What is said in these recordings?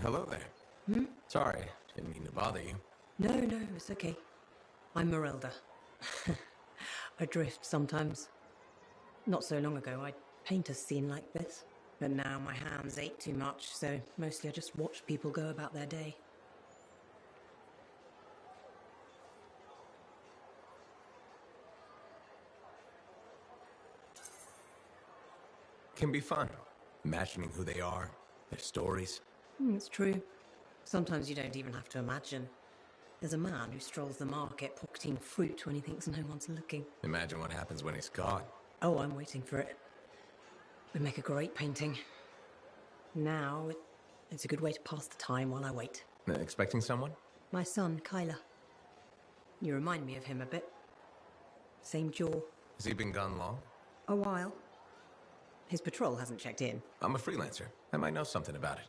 Hello there. Hmm? Sorry, didn't mean to bother you. No, it's okay. I'm Marilda. I drift sometimes. Not so long ago, I'd paint a scene like this. But now my hands ache too much, so mostly I just watch people go about their day. Can be fun. Imagining who they are, their stories. It's true. Sometimes you don't even have to imagine. There's a man who strolls the market pocketing fruit when he thinks no one's looking. Imagine what happens when he's caught. Oh, I'm waiting for it. Would make a great painting. Now, it's a good way to pass the time while I wait. Expecting someone? My son, Kyler. You remind me of him a bit. Same jaw. Has he been gone long? A while. His patrol hasn't checked in. I'm a freelancer. I might know something about it.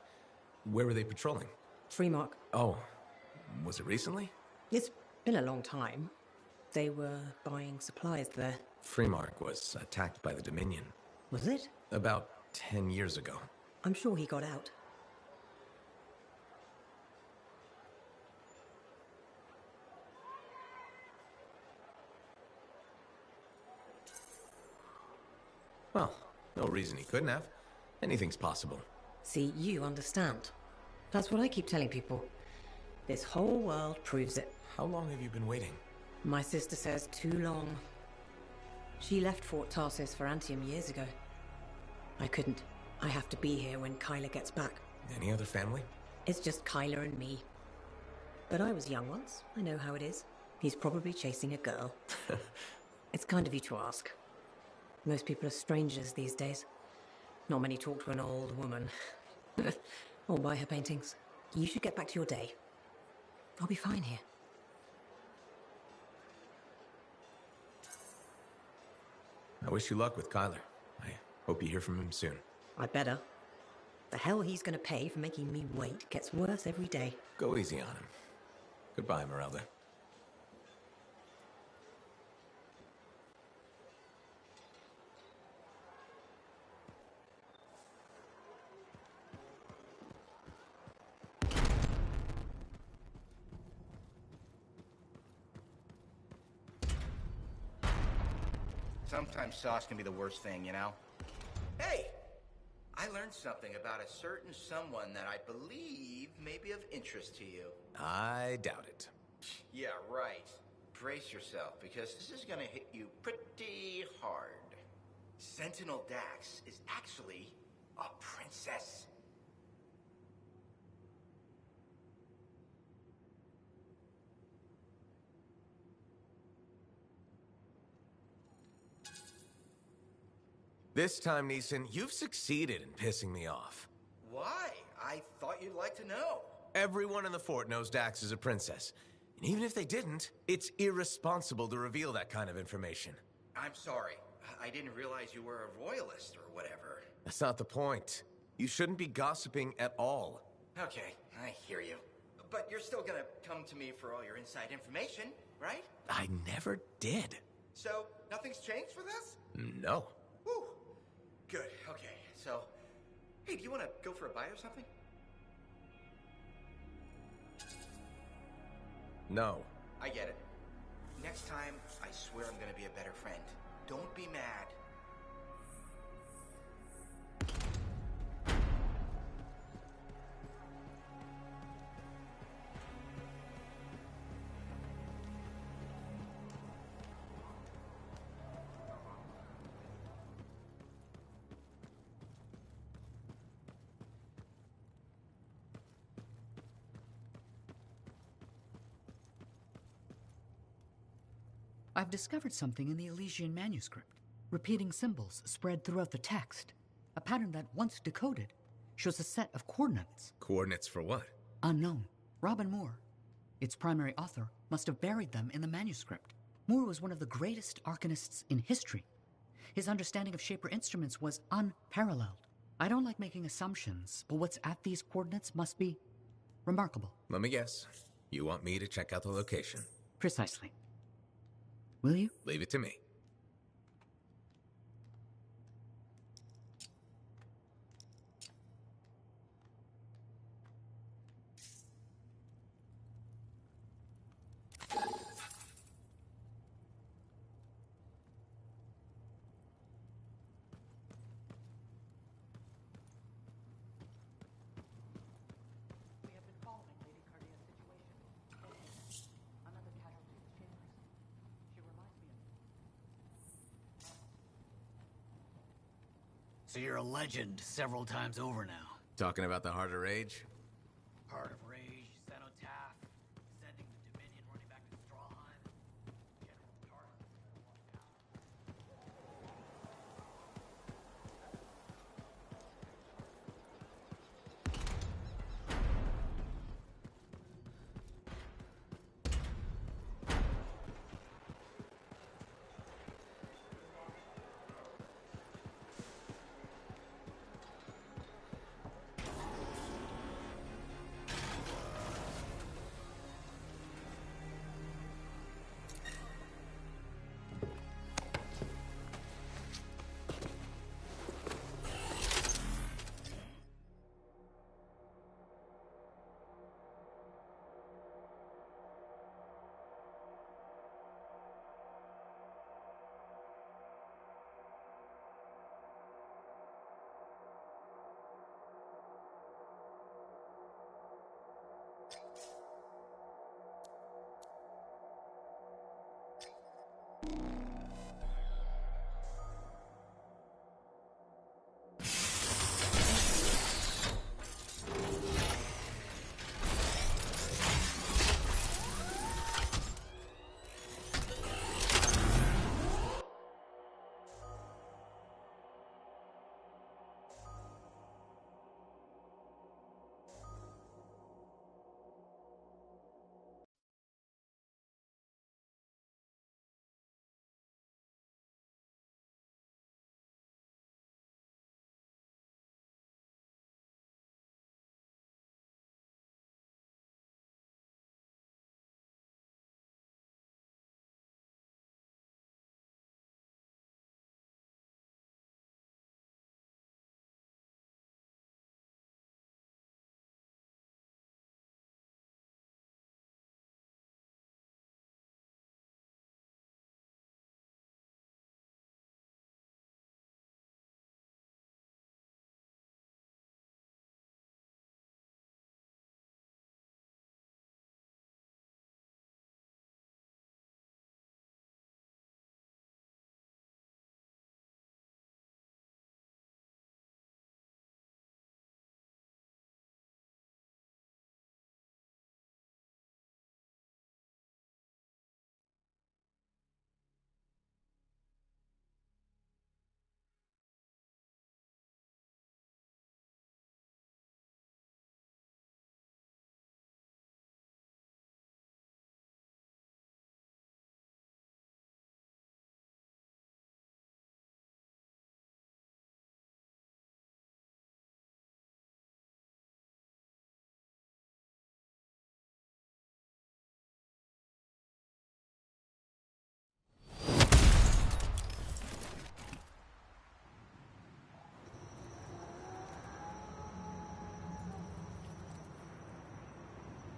Where were they patrolling? Freemark. Oh, was it recently? It's been a long time. They were buying supplies there. Freemark was attacked by the Dominion. Was it? About 10 years ago. I'm sure he got out. Well, no reason he couldn't have. Anything's possible. See, you understand. That's what I keep telling people. This whole world proves it. How long have you been waiting? My sister says too long. She left Fort Tarsis for Anthem years ago. I couldn't. I have to be here when Kyler gets back. Any other family? It's just Kyler and me. But I was young once. I know how it is. He's probably chasing a girl. It's kind of you to ask. Most people are strangers these days. Not many talk to an old woman. Or buy her paintings. You should get back to your day. I'll be fine here. I wish you luck with Kyler. I hope you hear from him soon. I better. The hell he's gonna pay for making me wait gets worse every day. Go easy on him. Goodbye, Merelda. Sometimes sauce can be the worst thing, you know? Hey! I learned something about a certain someone that I believe may be of interest to you. I doubt it. Yeah, right. Brace yourself, because this is gonna hit you pretty hard. Sentinel Dax is actually a princess. This time, Neeson, you've succeeded in pissing me off. Why? I thought you'd like to know. Everyone in the fort knows Dax is a princess. And even if they didn't, it's irresponsible to reveal that kind of information. I'm sorry. I didn't realize you were a royalist or whatever. That's not the point. You shouldn't be gossiping at all. Okay, I hear you. But you're still gonna come to me for all your inside information, right? I never did. So, nothing's changed for this? No. Whew. Good, okay. So, hey, do you want to go for a bite or something? No. I get it. Next time, I swear I'm gonna be a better friend. Don't be mad. I've discovered something in the Elysian manuscript. Repeating symbols spread throughout the text. A pattern that, once decoded, shows a set of coordinates. Coordinates for what? Unknown. Robin Moore, its primary author, must have buried them in the manuscript. Moore was one of the greatest arcanists in history. His understanding of Shaper instruments was unparalleled. I don't like making assumptions, but what's at these coordinates must be remarkable. Let me guess. You want me to check out the location? Precisely. Will you? Leave it to me. So you're a legend several times over now. Talking about the Heart of Rage? Heart of Rage, Cenotaph, sending the Dominion running back to Strawheim, General Tarkin.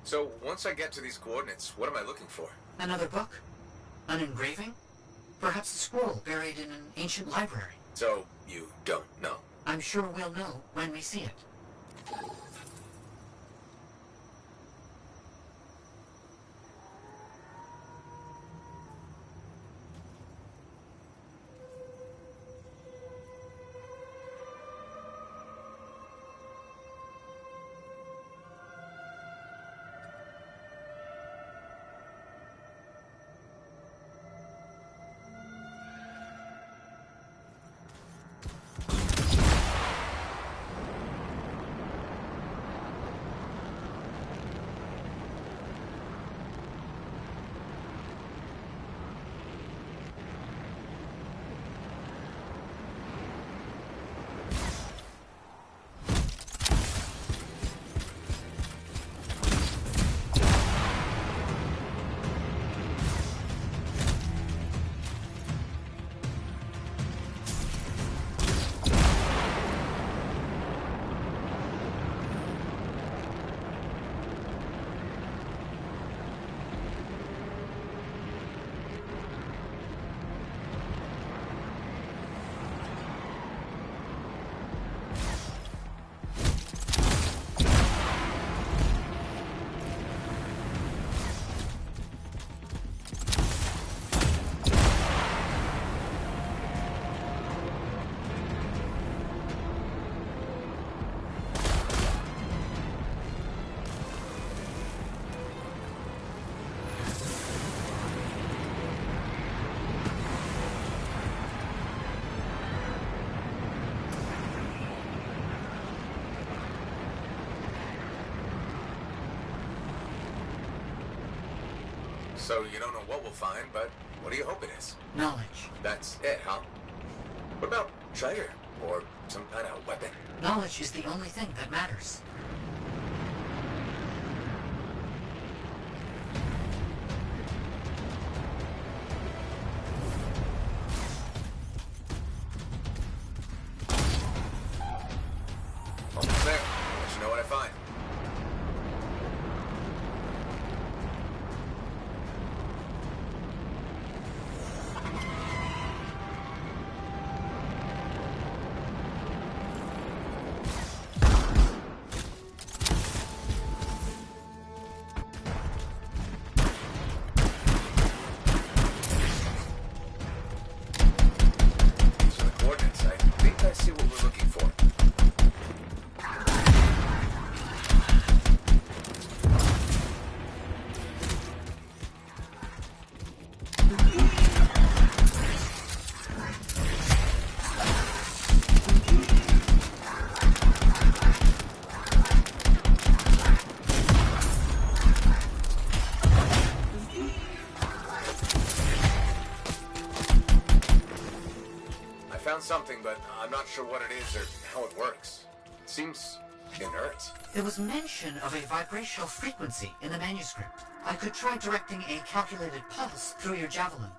So, once I get to these coordinates, what am I looking for? Another book? An engraving? Perhaps a scroll buried in an ancient library. So, you don't know? I'm sure we'll know when we see it. So you don't know what we'll find, but what do you hope it is? Knowledge. That's it, huh? What about treasure? Or some kind of weapon? Knowledge is the only thing that matters. Almost there. Let you know what I find. These are the coordinates. I think I see what we're looking for. I found something, but I'm not sure what it is or how it works. It seems inert. There was mention of a vibrational frequency in the manuscript. I could try directing a calculated pulse through your javelin.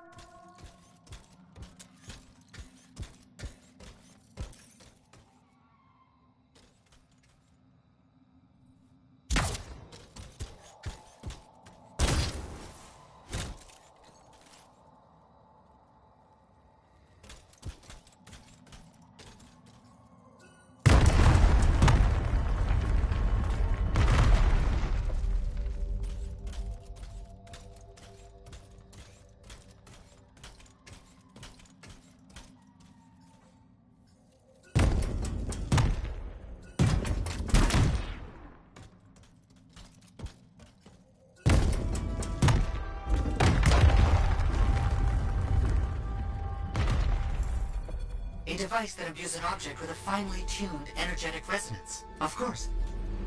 A device that imbues an object with a finely tuned energetic resonance. Of course.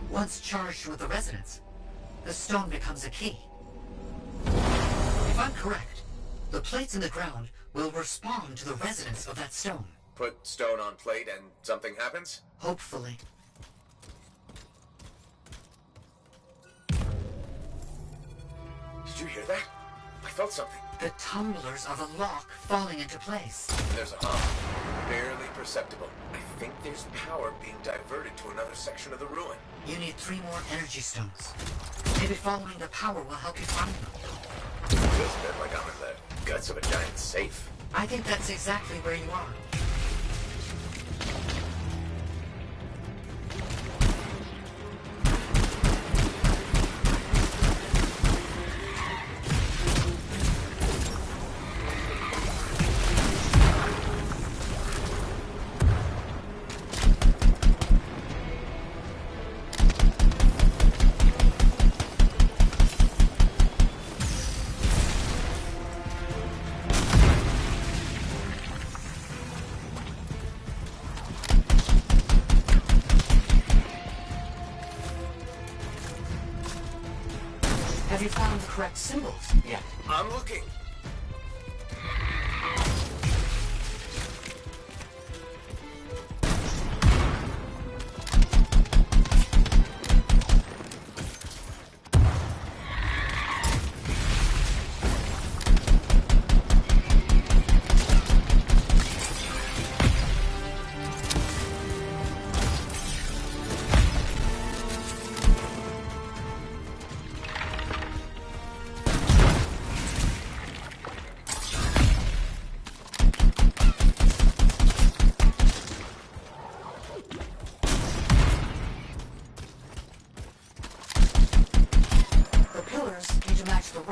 Once charged with the resonance, the stone becomes a key. If I'm correct, the plates in the ground will respond to the resonance of that stone. Put stone on plate and something happens? Hopefully. Did you hear that? I felt something. The tumblers of a lock falling into place. There's a hum. Barely perceptible. I think there's power being diverted to another section of the ruin. You need 3 more energy stones. Maybe following the power will help you find them. Feels a bit like I'm in the guts of a giant safe. I think that's exactly where you are. Have you found the correct symbols yet? I'm looking.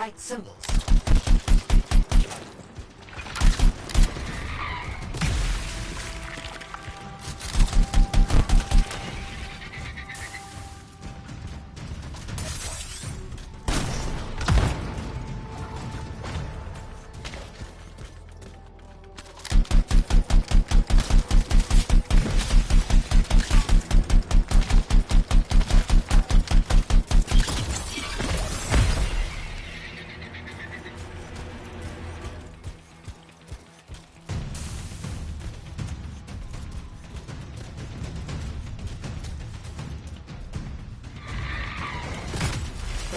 right symbols.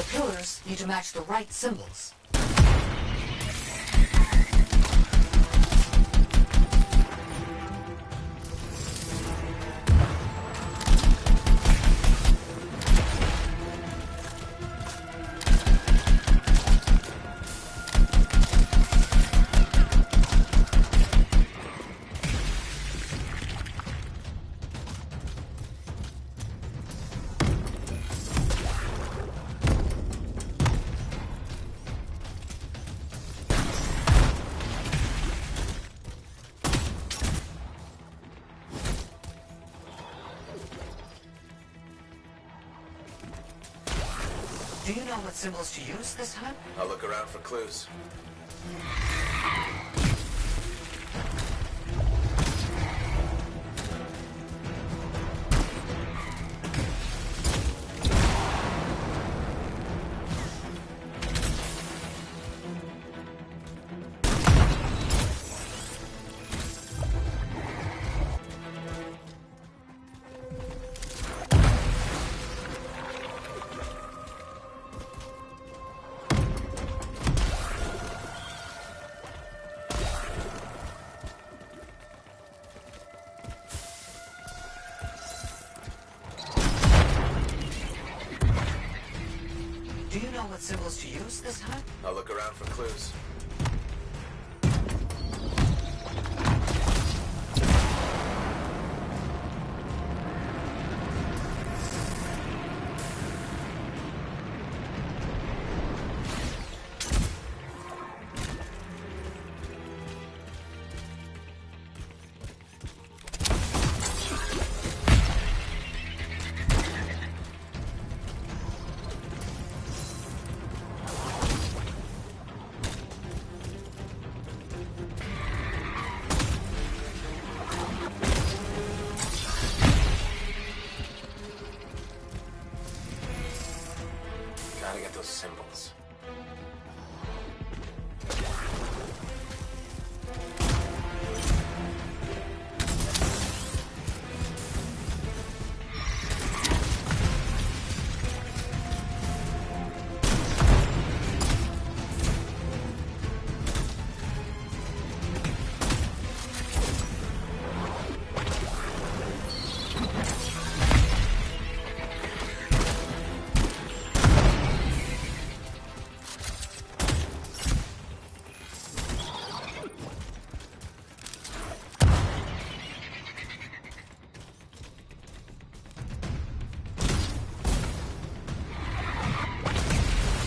pillars need to match the right symbols. Do you know what symbols to use this time? I'll look around for clues. Do you know what symbols to use this time? I'll look around for clues. Gotta get those symbols.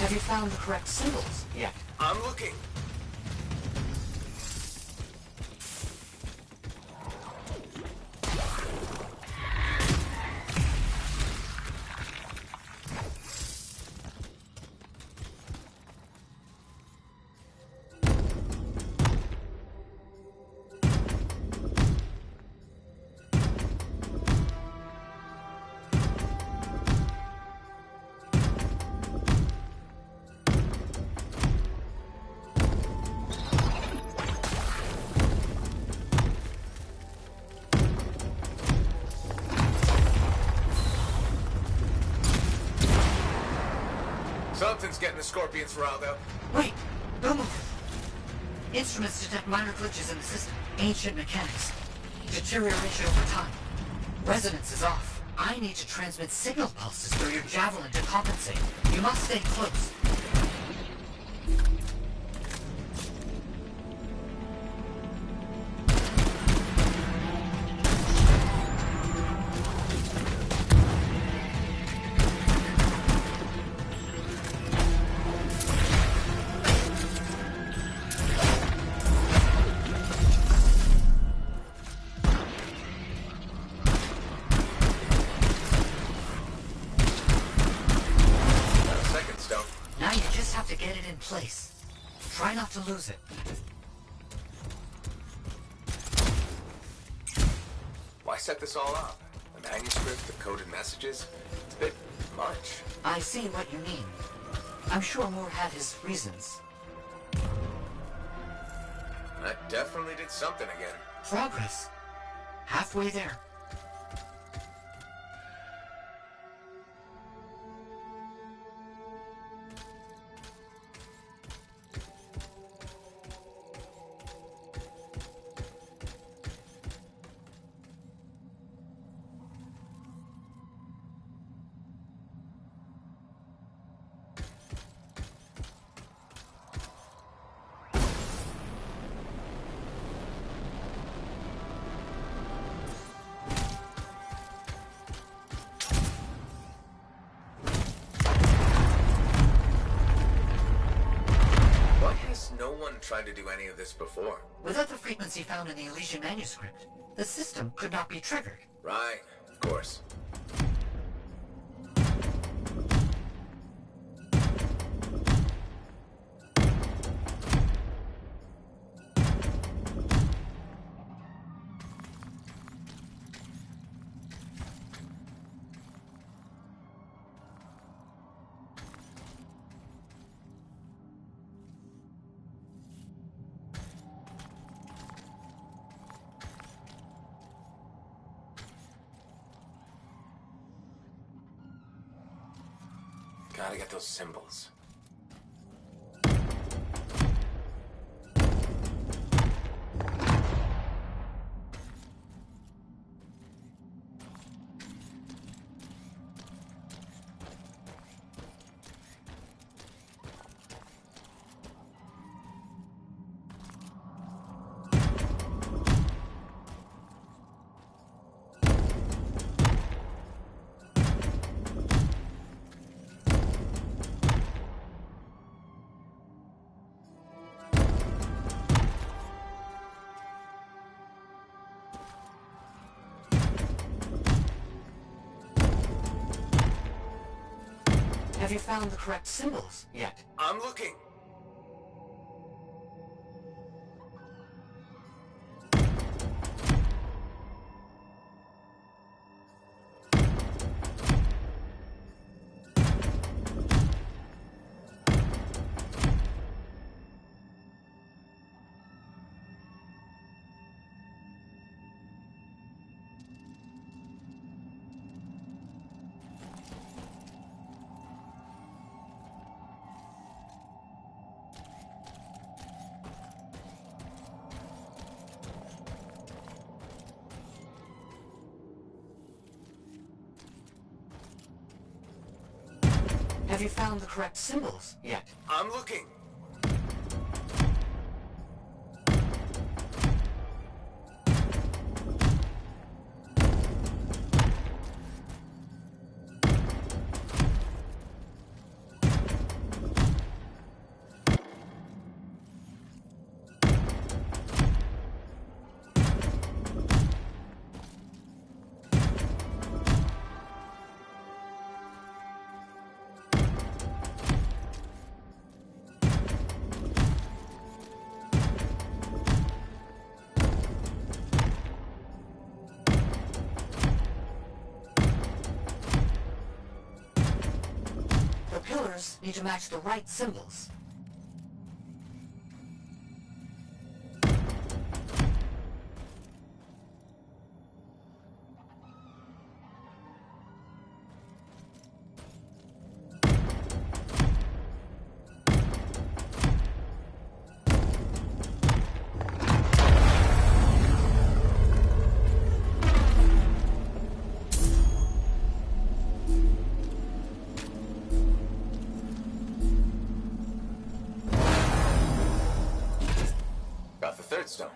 Have you found the correct symbols yet? I'm looking. Something's getting the Scorpions riled up. Wait! Don't move! Instruments detect minor glitches in the system. Ancient mechanics. Deterioration over time. Resonance is off. I need to transmit signal pulses through your javelin to compensate. You must stay close. Now you just have to get it in place. Try not to lose it. Why set this all up? A manuscript, the coded messages? It's a bit much. I see what you mean. I'm sure Moore had his reasons. That definitely did something again. Progress. Halfway there. no one tried to do any of this before. Without the frequency found in the Elysian manuscript, the system could not be triggered. Right, of course. Gotta get those symbols. Have you found the correct symbols yet? I'm looking. Have you found the correct symbols yet? I'm looking. The pillars need to match the right symbols. Got the third stone.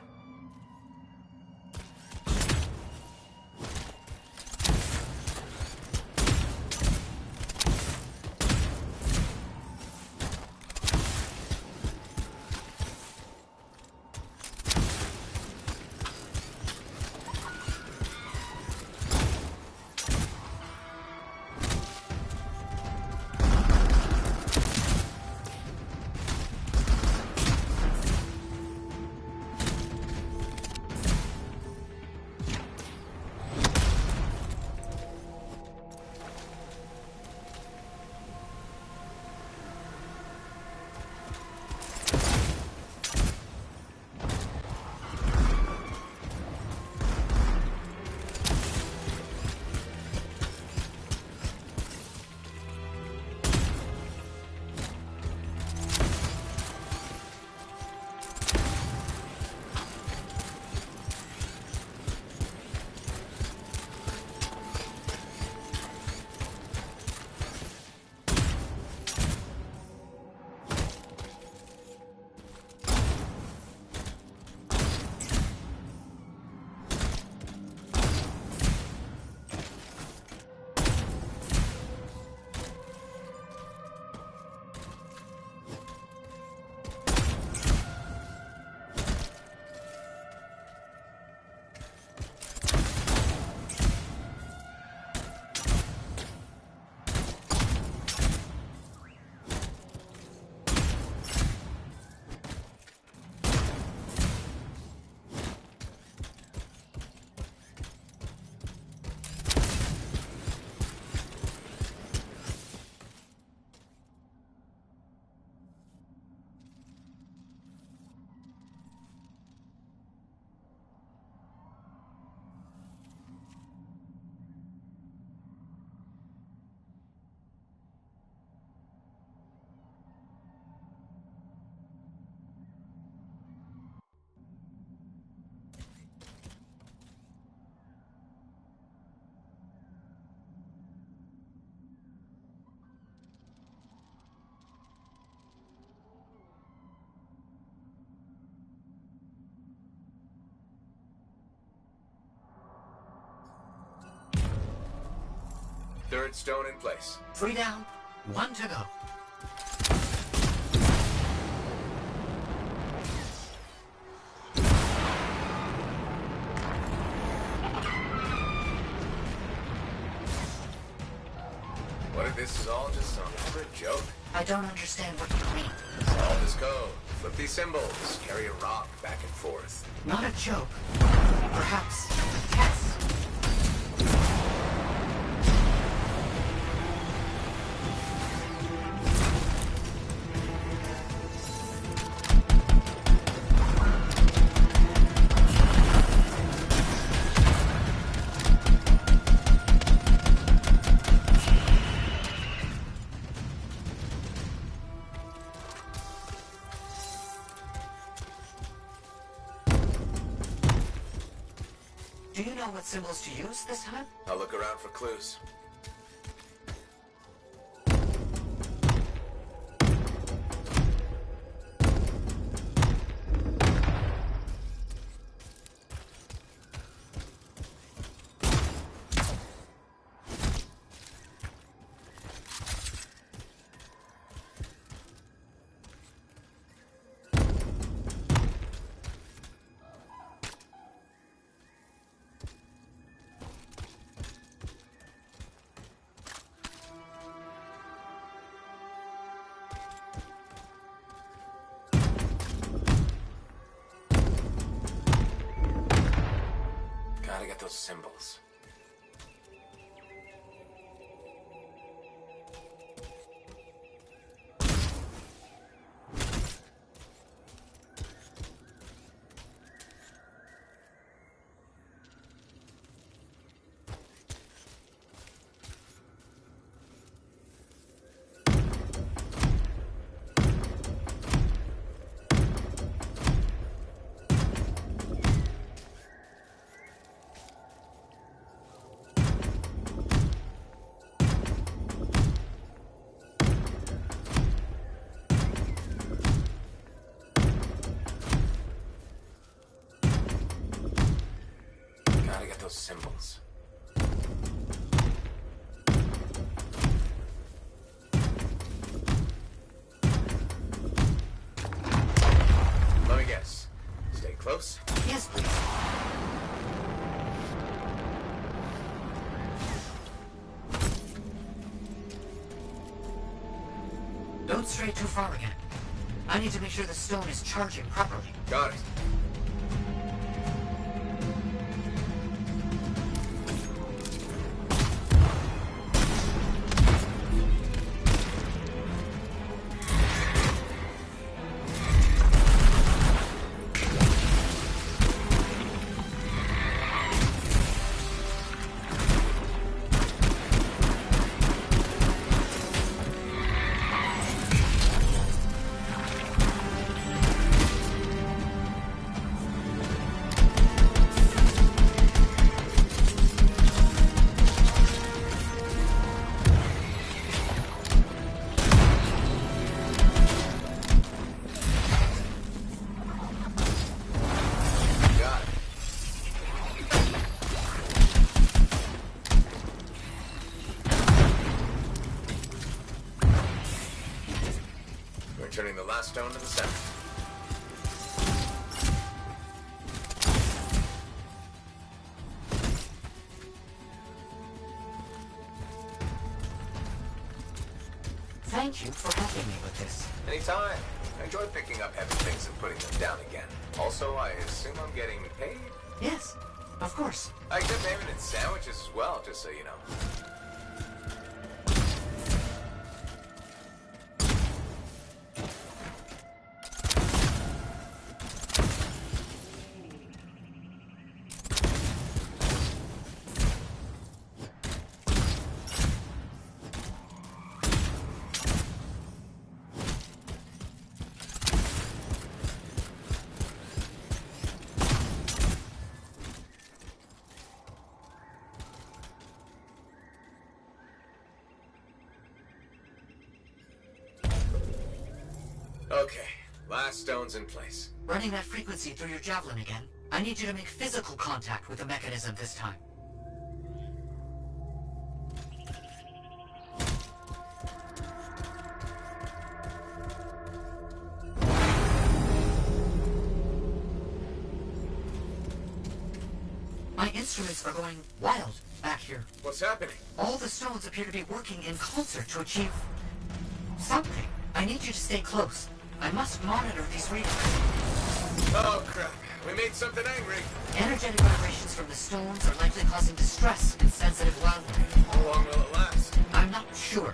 Third stone in place. 3 down, 1 to go. What if this is all just some elaborate joke? I don't understand what you mean. Solve this code. Flip these symbols. Carry a rock back and forth. Not a joke. Perhaps a test. Do you know what symbols to use this time? I'll look around for clues. Gotta get those symbols. Gotta get those symbols. Let me guess. Stay close. Yes, please. Don't stray too far again. I need to make sure the stone is charging properly. Got it. Turning the last stone to the center. Thank you for helping me with this. Anytime. I enjoy picking up heavy things and putting them down again. Also, I assume I'm getting paid? Yes, of course. I get payment in sandwiches as well, just so you know. Okay, last stone's in place. Running that frequency through your javelin again. I need you to make physical contact with the mechanism this time. My instruments are going wild back here. What's happening? All the stones appear to be working in concert to achieve something. I need you to stay close. I must monitor these readings. Oh, crap. We made something angry. Energetic vibrations from the stones are likely causing distress in sensitive wildlife. How long will it last? I'm not sure.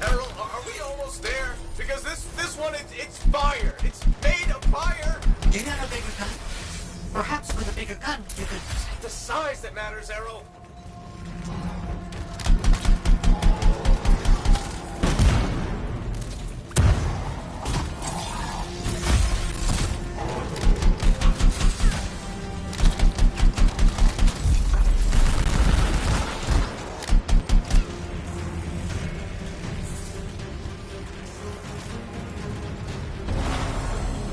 Errol, are we almost there? Because this one, it's fire. It's made of fire. Do you have a bigger gun? Perhaps with a bigger gun, you could... The size that matters, Errol.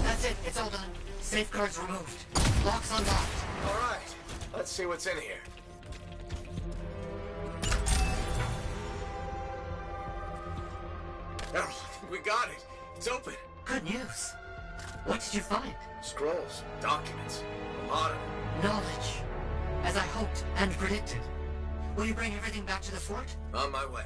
That's it. It's all done. Safeguards removed. Locks unlocked. All right. Let's see what's in here. Errol, we got it. It's open. Good news. What did you find? Scrolls, documents, a lot of them. Knowledge. As I hoped and predicted. Will you bring everything back to the fort? On my way.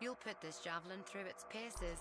You'll put this javelin through its paces.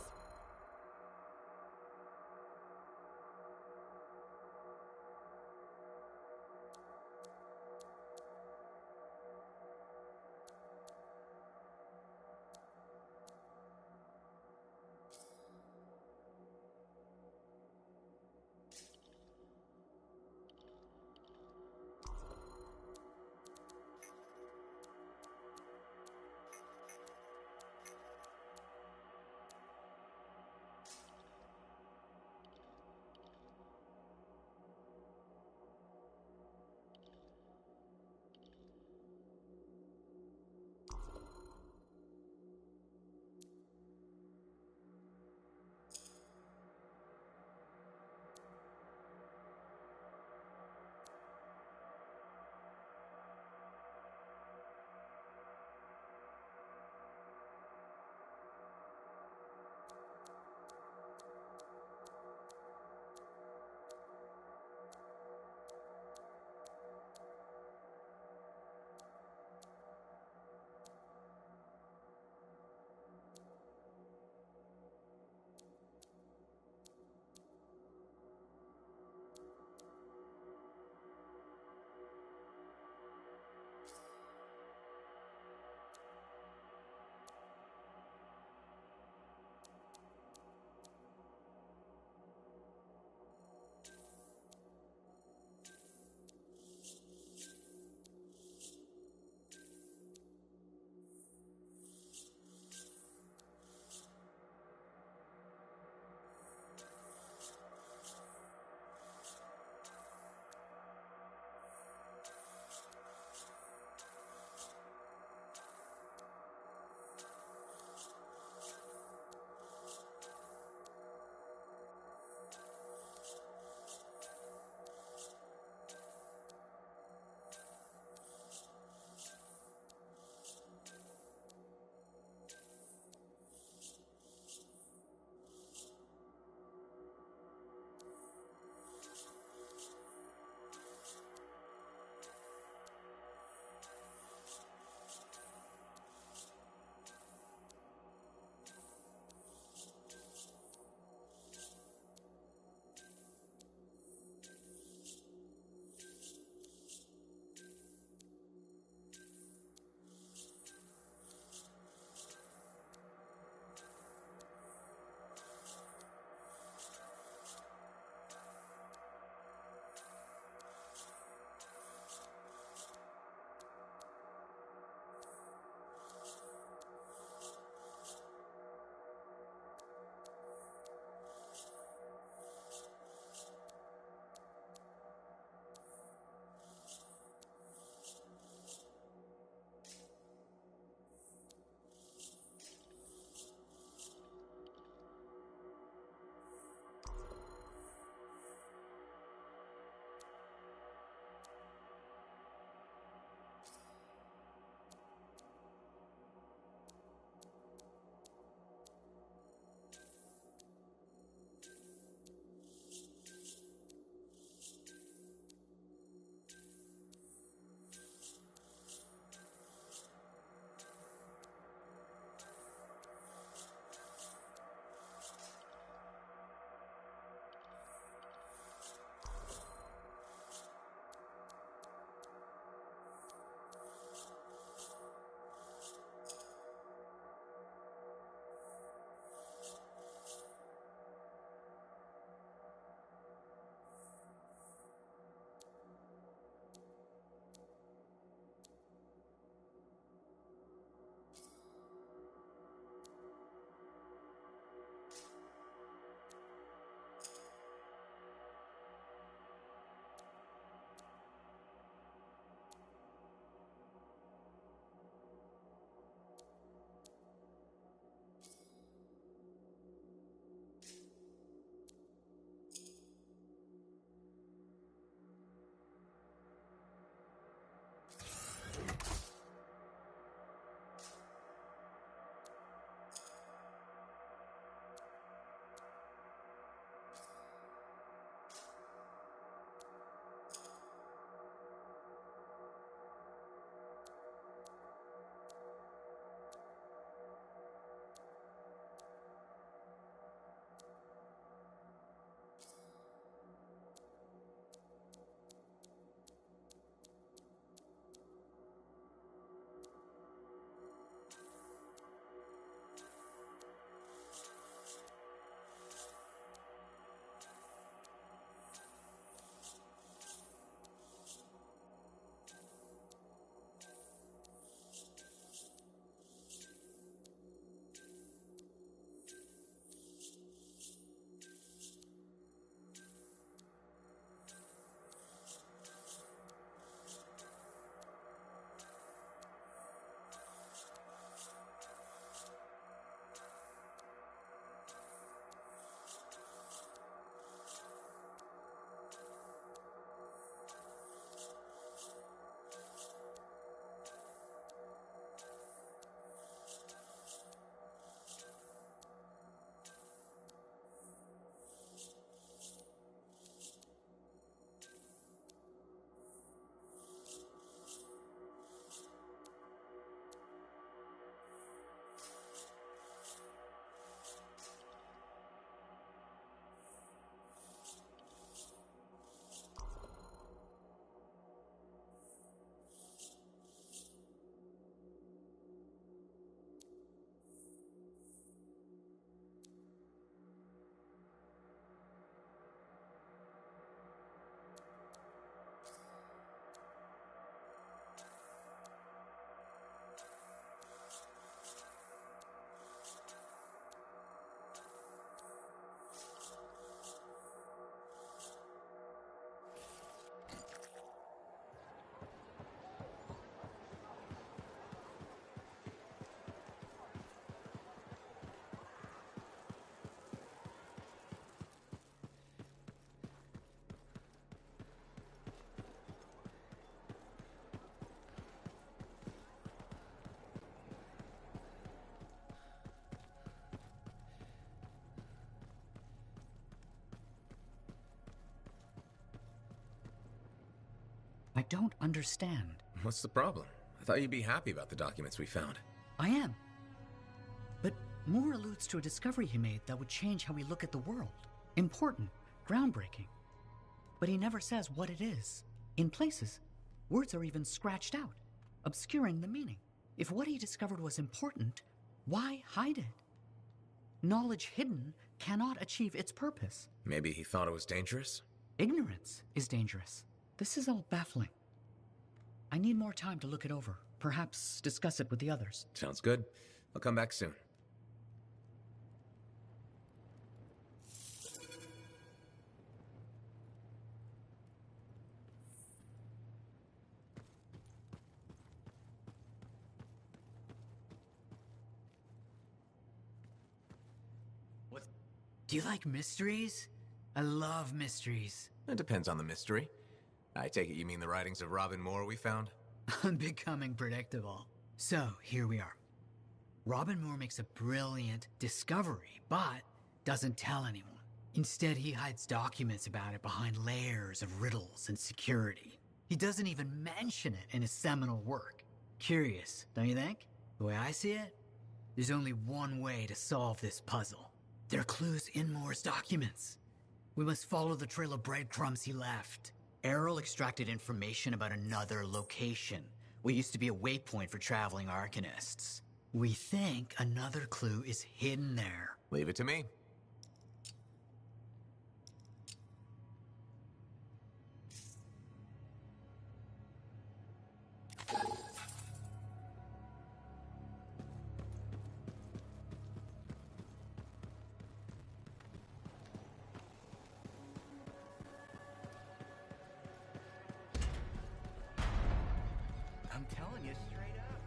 I don't understand. What's the problem? I thought you'd be happy about the documents we found. I am. But Moore alludes to a discovery he made that would change how we look at the world. Important, groundbreaking. But he never says what it is. In places, words are even scratched out, obscuring the meaning. If what he discovered was important, why hide it? Knowledge hidden cannot achieve its purpose. Maybe he thought it was dangerous? Ignorance is dangerous. This is all baffling. I need more time to look it over. Perhaps discuss it with the others. Sounds good. I'll come back soon. What's... Do you like mysteries? I love mysteries. It depends on the mystery. I take it you mean the writings of Robin Moore we found? I'm becoming predictable. So, here we are. Robin Moore makes a brilliant discovery, but doesn't tell anyone. Instead, he hides documents about it behind layers of riddles and security. He doesn't even mention it in his seminal work. Curious, don't you think? The way I see it, there's only one way to solve this puzzle. There are clues in Moore's documents. We must follow the trail of breadcrumbs he left. Errol extracted information about another location. What used to be a waypoint for traveling arcanists. We think another clue is hidden there. Leave it to me. I'm telling you straight up.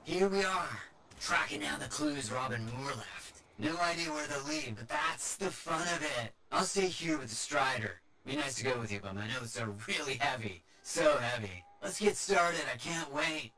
Here we are, tracking down the clues Robin Moore left. No idea where they'll lead, but that's the fun of it. I'll stay here with the Strider. Be nice to go with you, but my notes are really heavy. So heavy. Let's get started, I can't wait.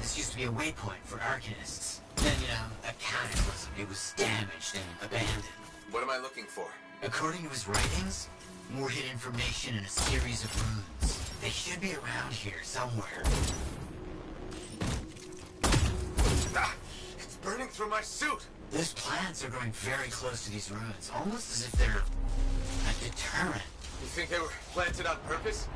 This used to be a waypoint for Arcanists. Then, a cataclysm. It was damaged and abandoned. What am I looking for? According to his writings, Moore hid information in a series of runes. They should be around here somewhere. Ah, it's burning through my suit! Those plants are growing very close to these ruins, almost as if they're a deterrent. You think they were planted on purpose?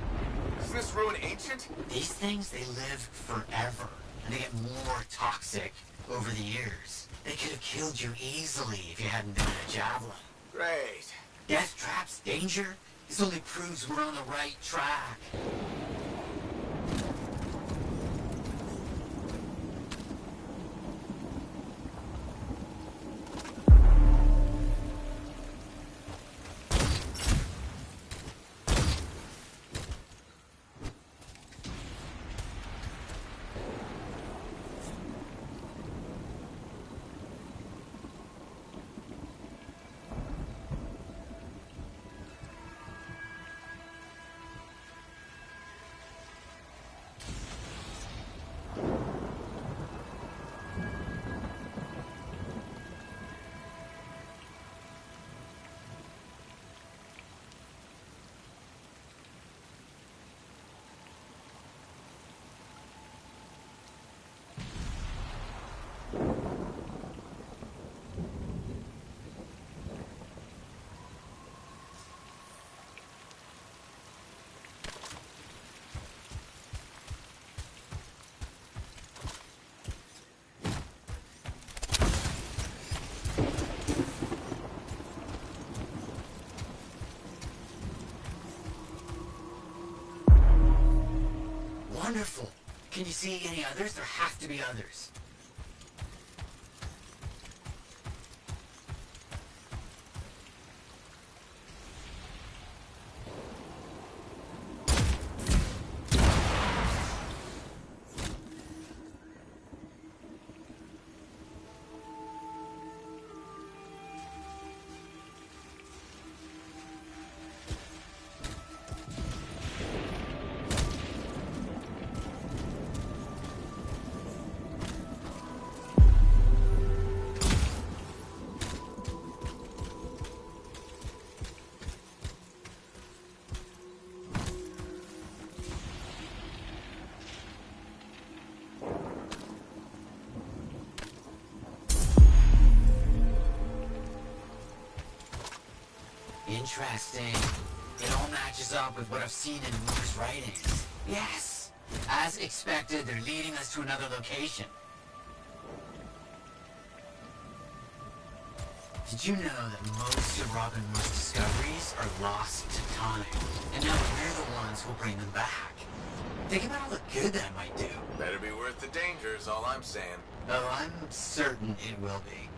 Isn't this ruin ancient? These things, they live forever, and they get more toxic over the years. They could have killed you easily if you hadn't been in a javelin. Great. Death traps, danger? This only proves we're on the right track. Wonderful. Can you see any others? There have to be others. Interesting. It all matches up with what I've seen in Moore's writings. Yes! As expected, they're leading us to another location. Did you know that most of Robin Moore's discoveries are lost to time? And now we're the ones who'll bring them back. Think about all the good that might do. Better be worth the danger is all I'm saying. Oh, I'm certain it will be.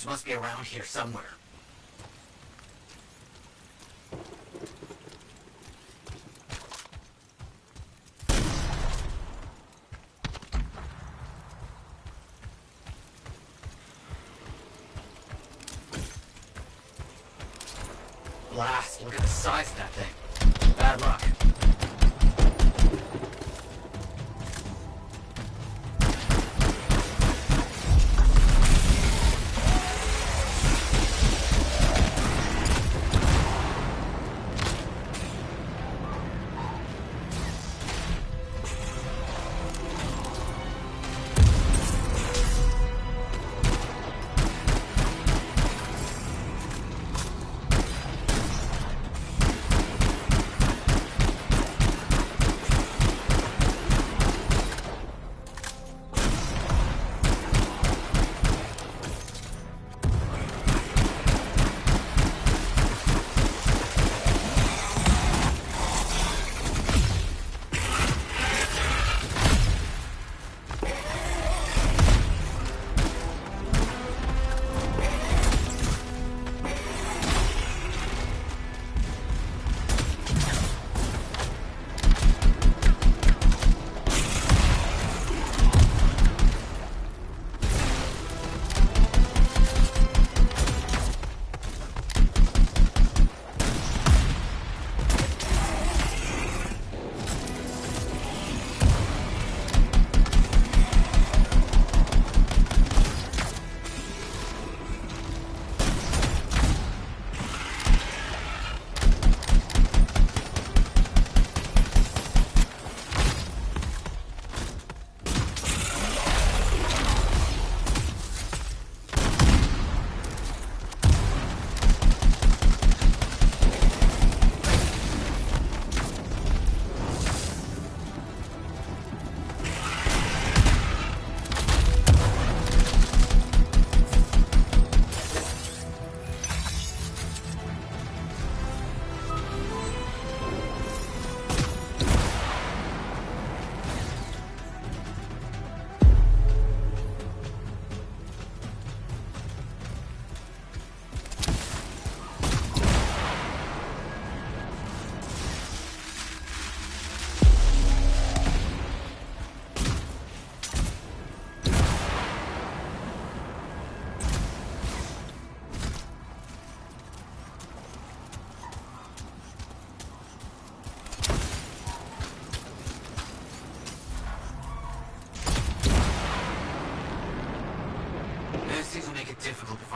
Must be around here somewhere. Blast, look at the size of that thing. Bad luck.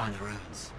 find the ruins.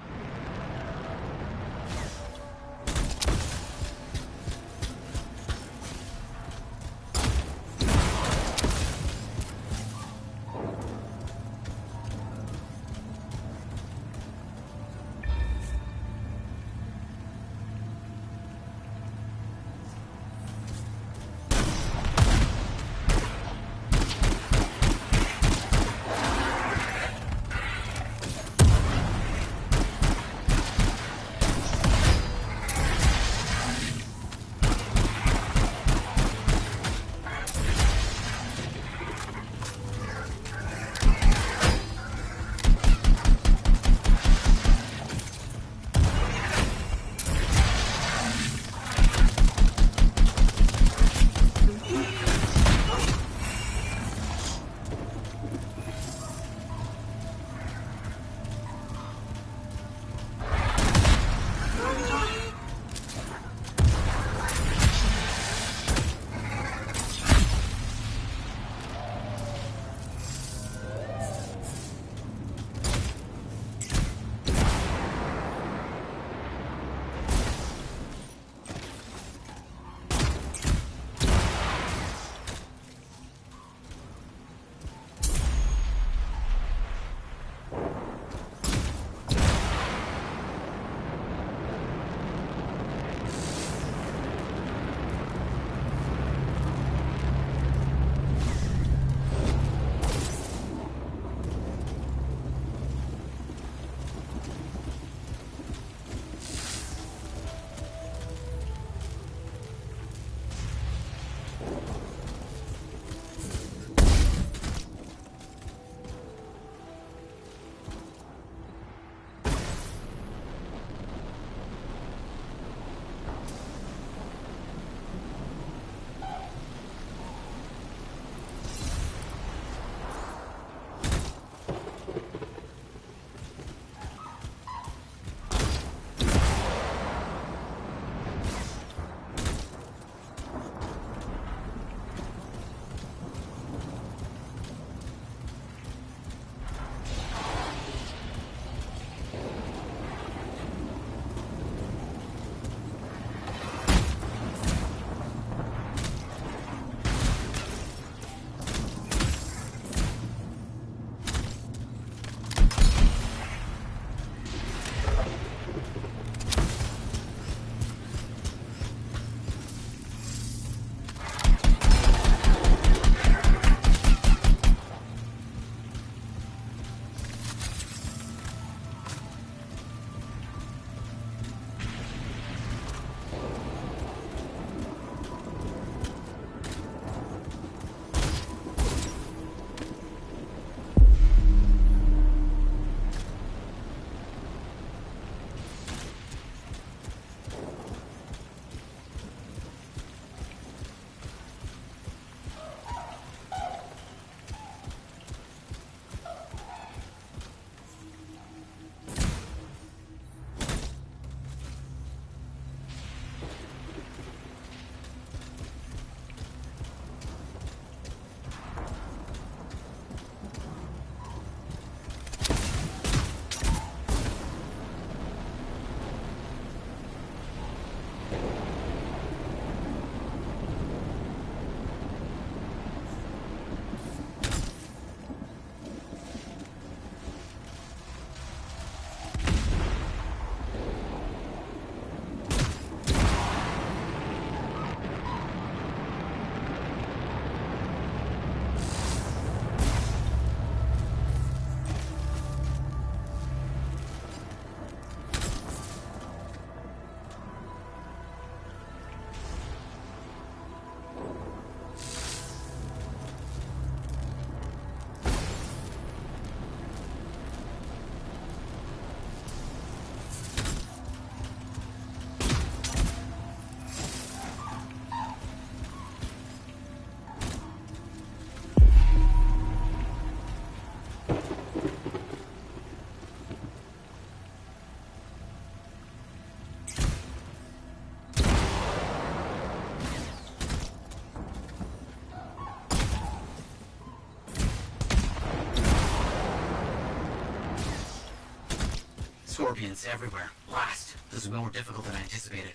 scorpions everywhere. Blast! This has been more difficult than I anticipated.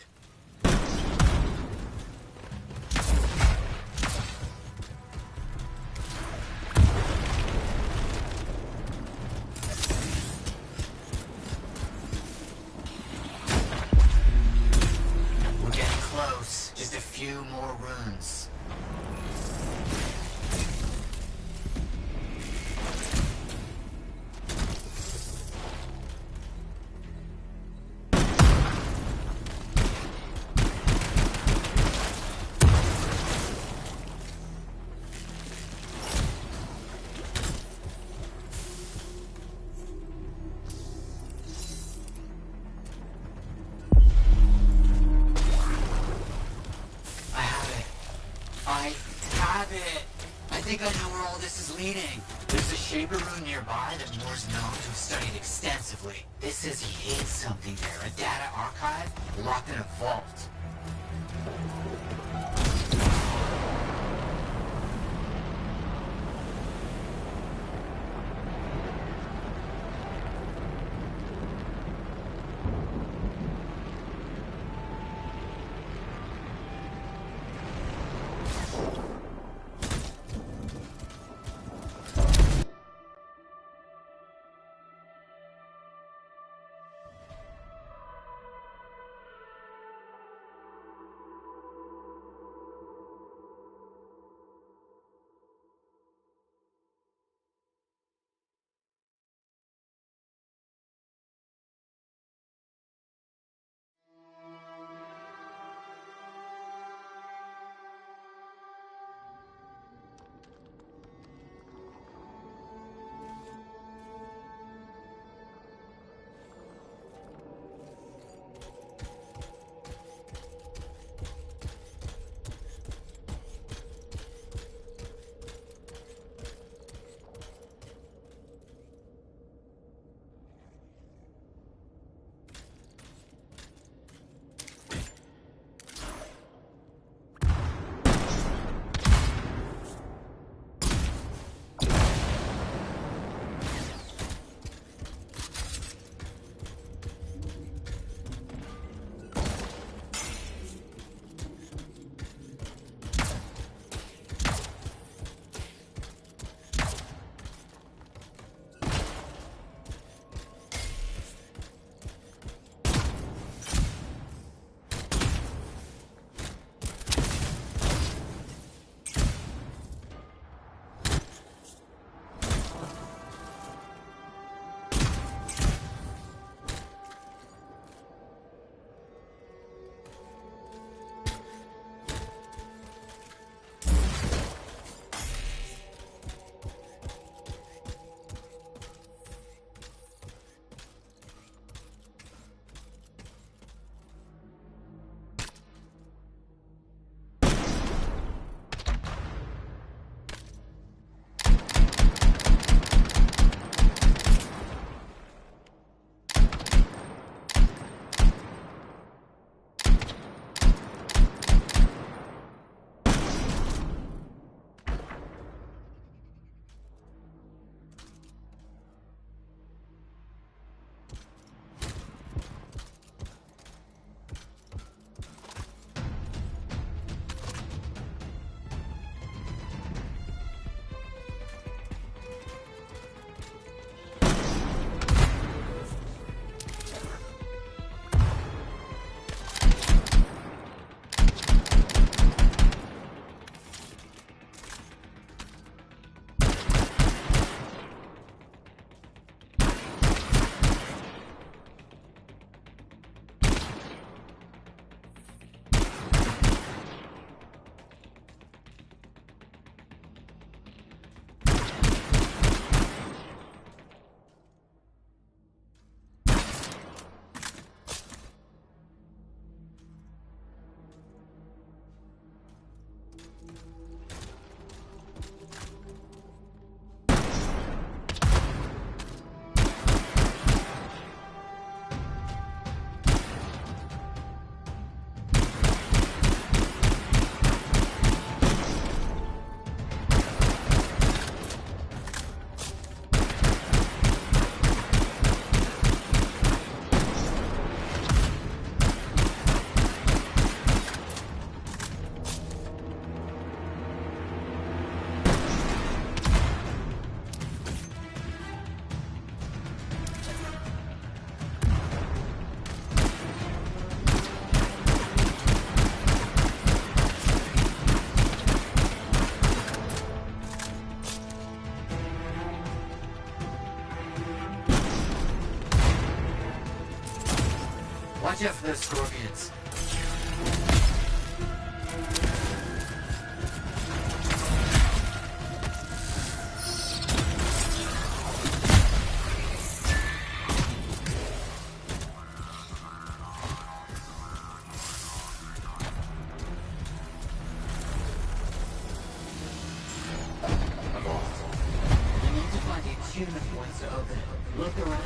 We're getting close. Just a few more runes. I think I know where all this is leading. There's a Shaper rune nearby that Moore's known to have studied extensively. This says he hid something there, a data archive locked in a vault. Watch out for those scorpions. I'm off. You need to find a achievement points to open it. Look around.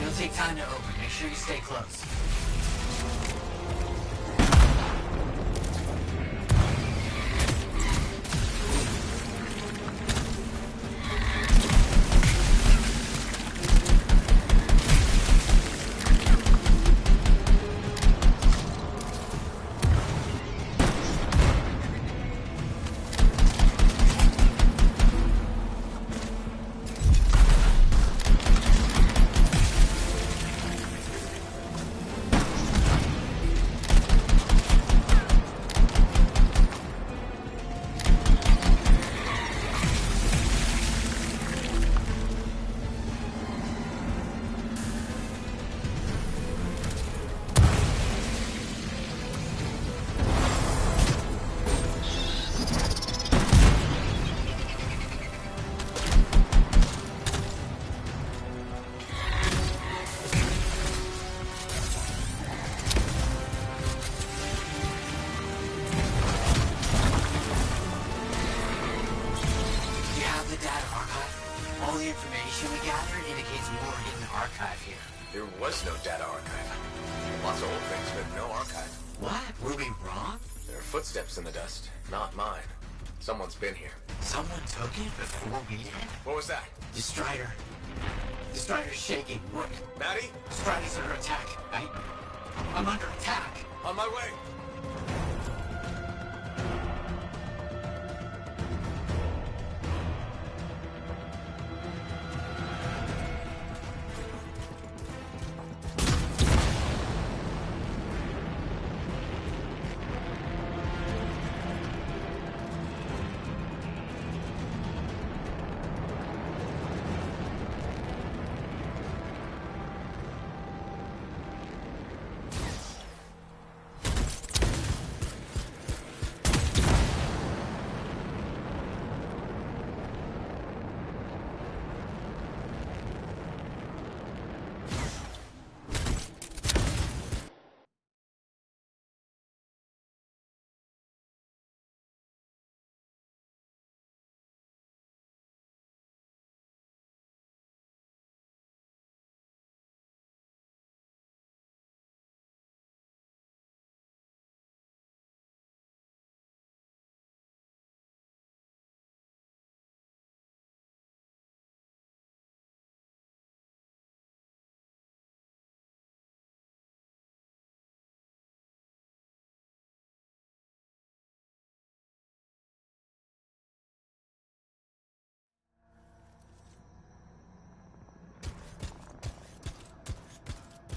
It'll take time to open. Make sure you stay close. Do you have the data archive? All the information we gathered indicates more hidden archive here. There was no data archive. Lots of old things, but no archive. What? Were we wrong? There are footsteps in the dust. Not mine. Someone's been here. Someone took it before we did? What was that? Strider. The Strider's shaking. Look. Maddie? Strider's under attack. I'm under attack. On my way.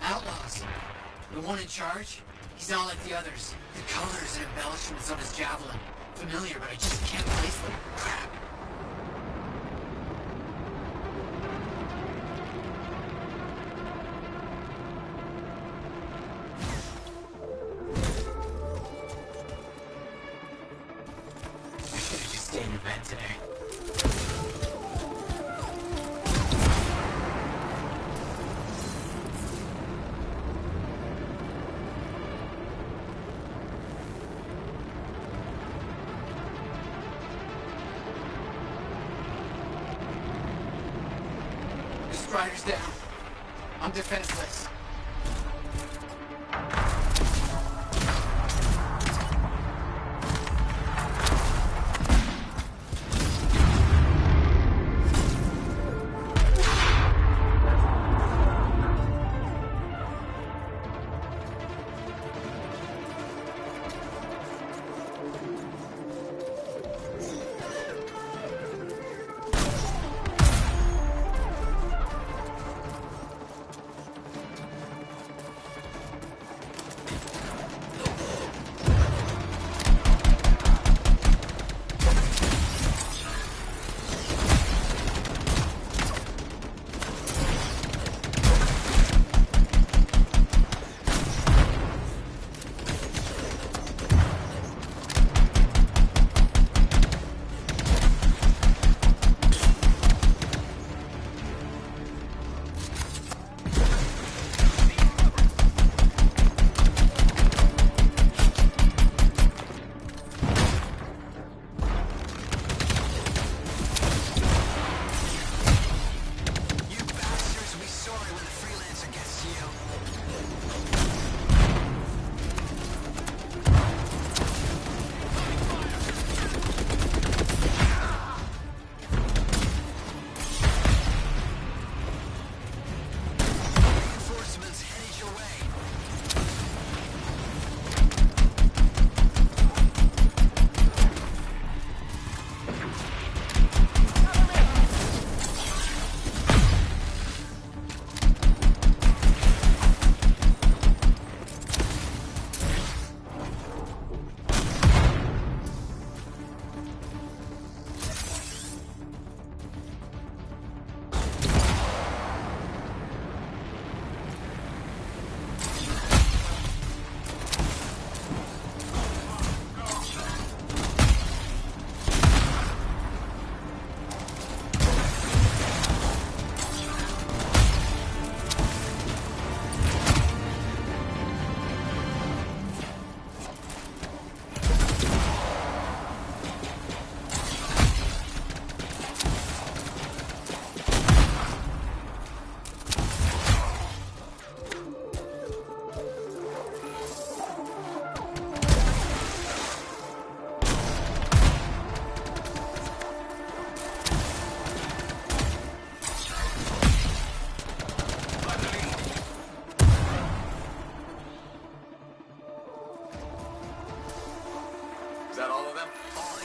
Outlaws. The one in charge? He's not like the others. The colors and embellishments on his javelin. Familiar, but I just can't place them. Crap. stay in bed today. The Strider's down. I'm defenseless.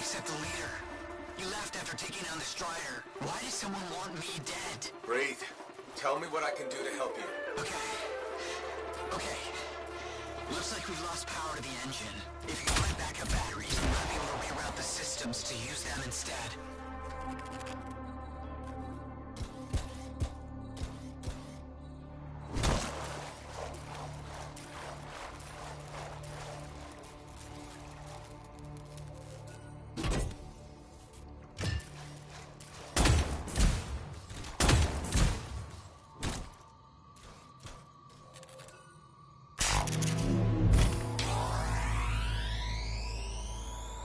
except the leader. You left after taking down the Strider. Why does someone want me dead? Breathe. Tell me what I can do to help you. Okay. Looks like we've lost power to the engine. If you find backup batteries, we might be able to reroute the systems to use them instead.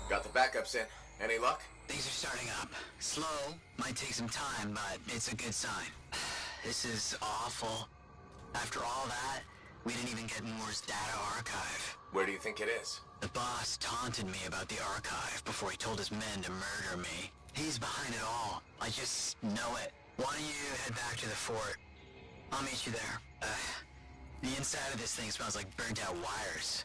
Got the backups in. Any luck? Things are starting up. Slow, might take some time, but it's a good sign. This is awful. After all that, we didn't even get Moore's data archive. Where do you think it is? The boss taunted me about the archive before he told his men to murder me. He's behind it all. I just know it. Why don't you head back to the fort? I'll meet you there. The inside of this thing smells like burnt out wires.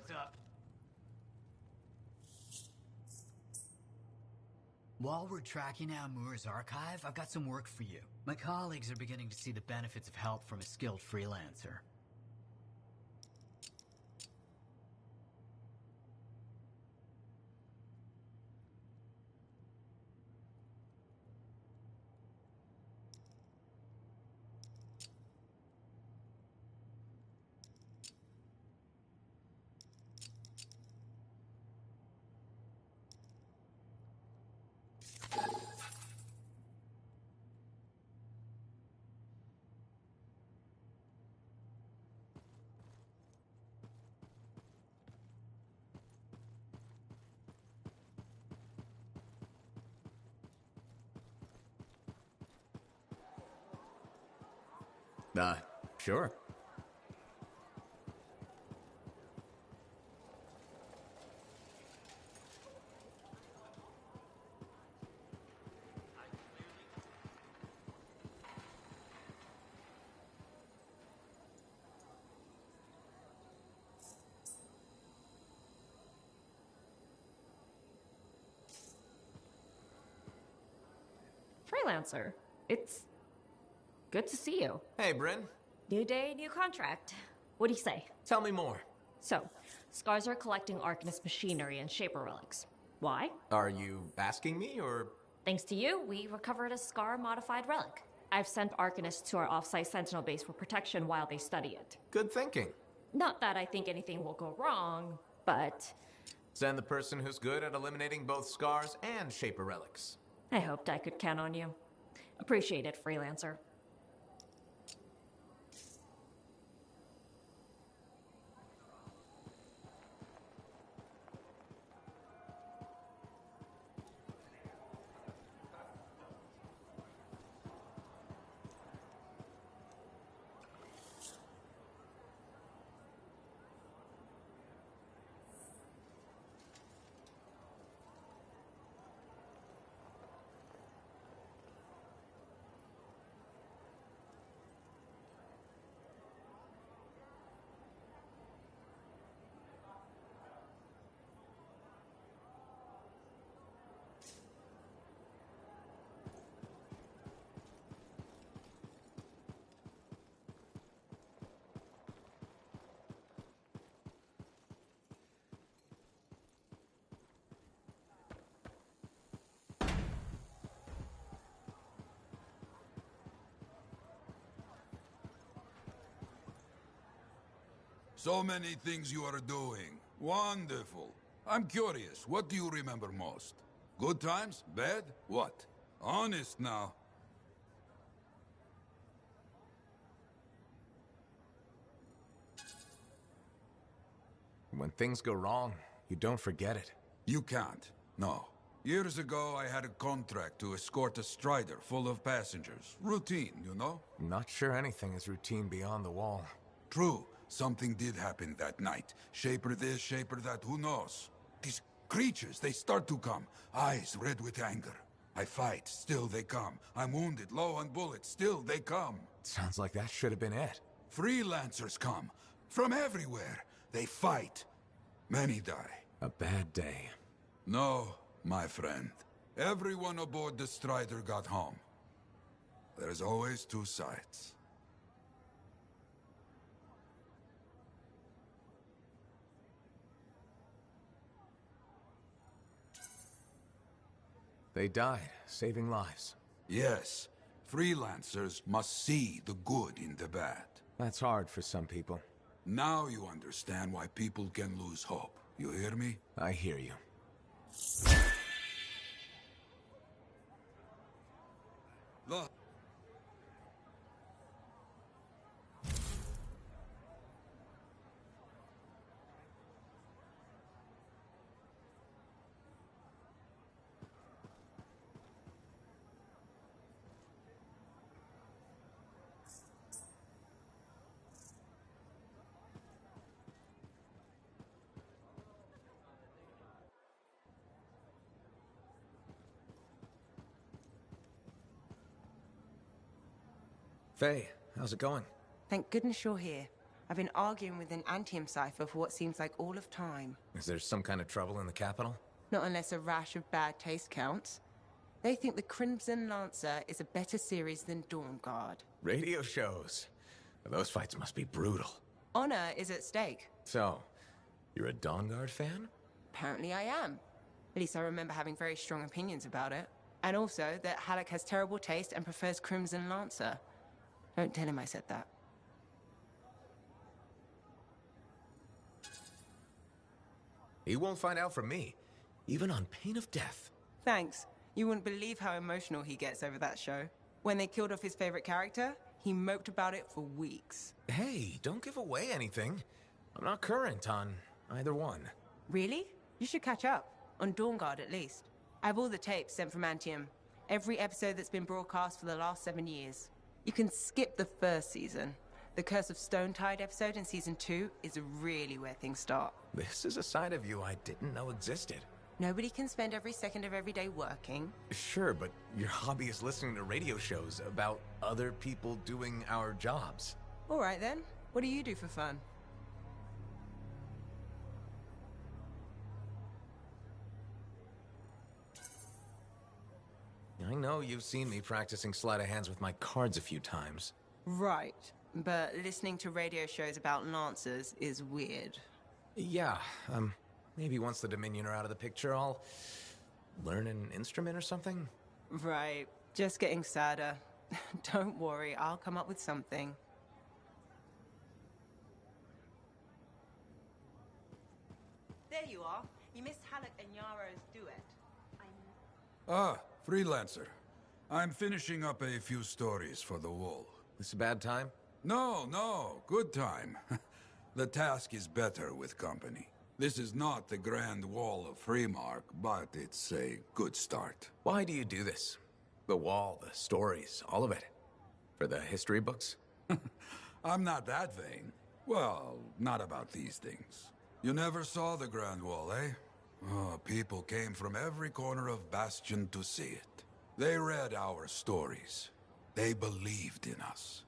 what's up? While we're tracking down Moore's archive, I've got some work for you. My colleagues are beginning to see the benefits of help from a skilled freelancer. Sure. Freelancer, it's good to see you. Hey, Bryn. New day, new contract. What do you say? Tell me more. So, Scars are collecting Arcanist machinery and Shaper relics. Why? Are you asking me, or...? Thanks to you, we recovered a Scar-modified relic. I've sent Arcanists to our off-site Sentinel base for protection while they study it. Good thinking. Not that I think anything will go wrong, but... Send the person who's good at eliminating both Scars and Shaper relics. I hoped I could count on you. Appreciate it, Freelancer. So many things you are doing. Wonderful. I'm curious, what do you remember most? Good times? Bad? What? Honest now. When things go wrong, you don't forget it. You can't. No. Years ago, I had a contract to escort a Strider full of passengers. Routine, you know? I'm not sure anything is routine beyond the wall. True. Something did happen that night. Shaper this, Shaper that, who knows? These creatures, they start to come. Eyes red with anger. I fight, still they come. I'm wounded, low on bullets, still they come. Sounds like that should have been it. Freelancers come. From everywhere. They fight. Many die. A bad day. No, my friend. Everyone aboard the Strider got home. There's always two sides. They died, saving lives. Yes. Freelancers must see the good in the bad. That's hard for some people. Now you understand why people can lose hope. You hear me? I hear you. Look. Faye, how's it going? Thank goodness you're here. I've been arguing with an Anthem cipher for what seems like all of time. Is there some kind of trouble in the capital? Not unless a rash of bad taste counts. They think the Crimson Lancer is a better series than Dawn Guard. Radio shows. Those fights must be brutal. Honor is at stake. So, you're a Dawn Guard fan? Apparently I am. At least I remember having very strong opinions about it. And also that Halleck has terrible taste and prefers Crimson Lancer. Don't tell him I said that. He won't find out from me, even on pain of death. Thanks. You wouldn't believe how emotional he gets over that show. When they killed off his favorite character, he moped about it for weeks. Hey, don't give away anything. I'm not current on either one. Really? You should catch up. On Dawn Guard, at least. I have all the tapes sent from Anthem. Every episode that's been broadcast for the last 7 years. You can skip the first season. The Curse of Stone Tide episode in season 2 is really where things start. This is a side of you I didn't know existed. Nobody can spend every second of every day working. Sure, but your hobby is listening to radio shows about other people doing our jobs. All right then. What do you do for fun? I know you've seen me practicing sleight of hands with my cards a few times. Right. But listening to radio shows about Lancers is weird. Yeah, maybe once the Dominion are out of the picture, I'll learn an instrument or something? Right. Just getting sadder. Don't worry, I'll come up with something. There you are. You missed Halleck and Yaro's duet. Ah, Freelancer. I'm finishing up a few stories for the wall. This a bad time? No, good time. The task is better with company. This is not the Grand Wall of Freemark, but it's a good start. Why do you do this? The wall, the stories, all of it. For the history books? I'm not that vain. Well, not about these things. You never saw the Grand Wall, eh? Oh, people came from every corner of Bastion to see it. They read our stories. They believed in us.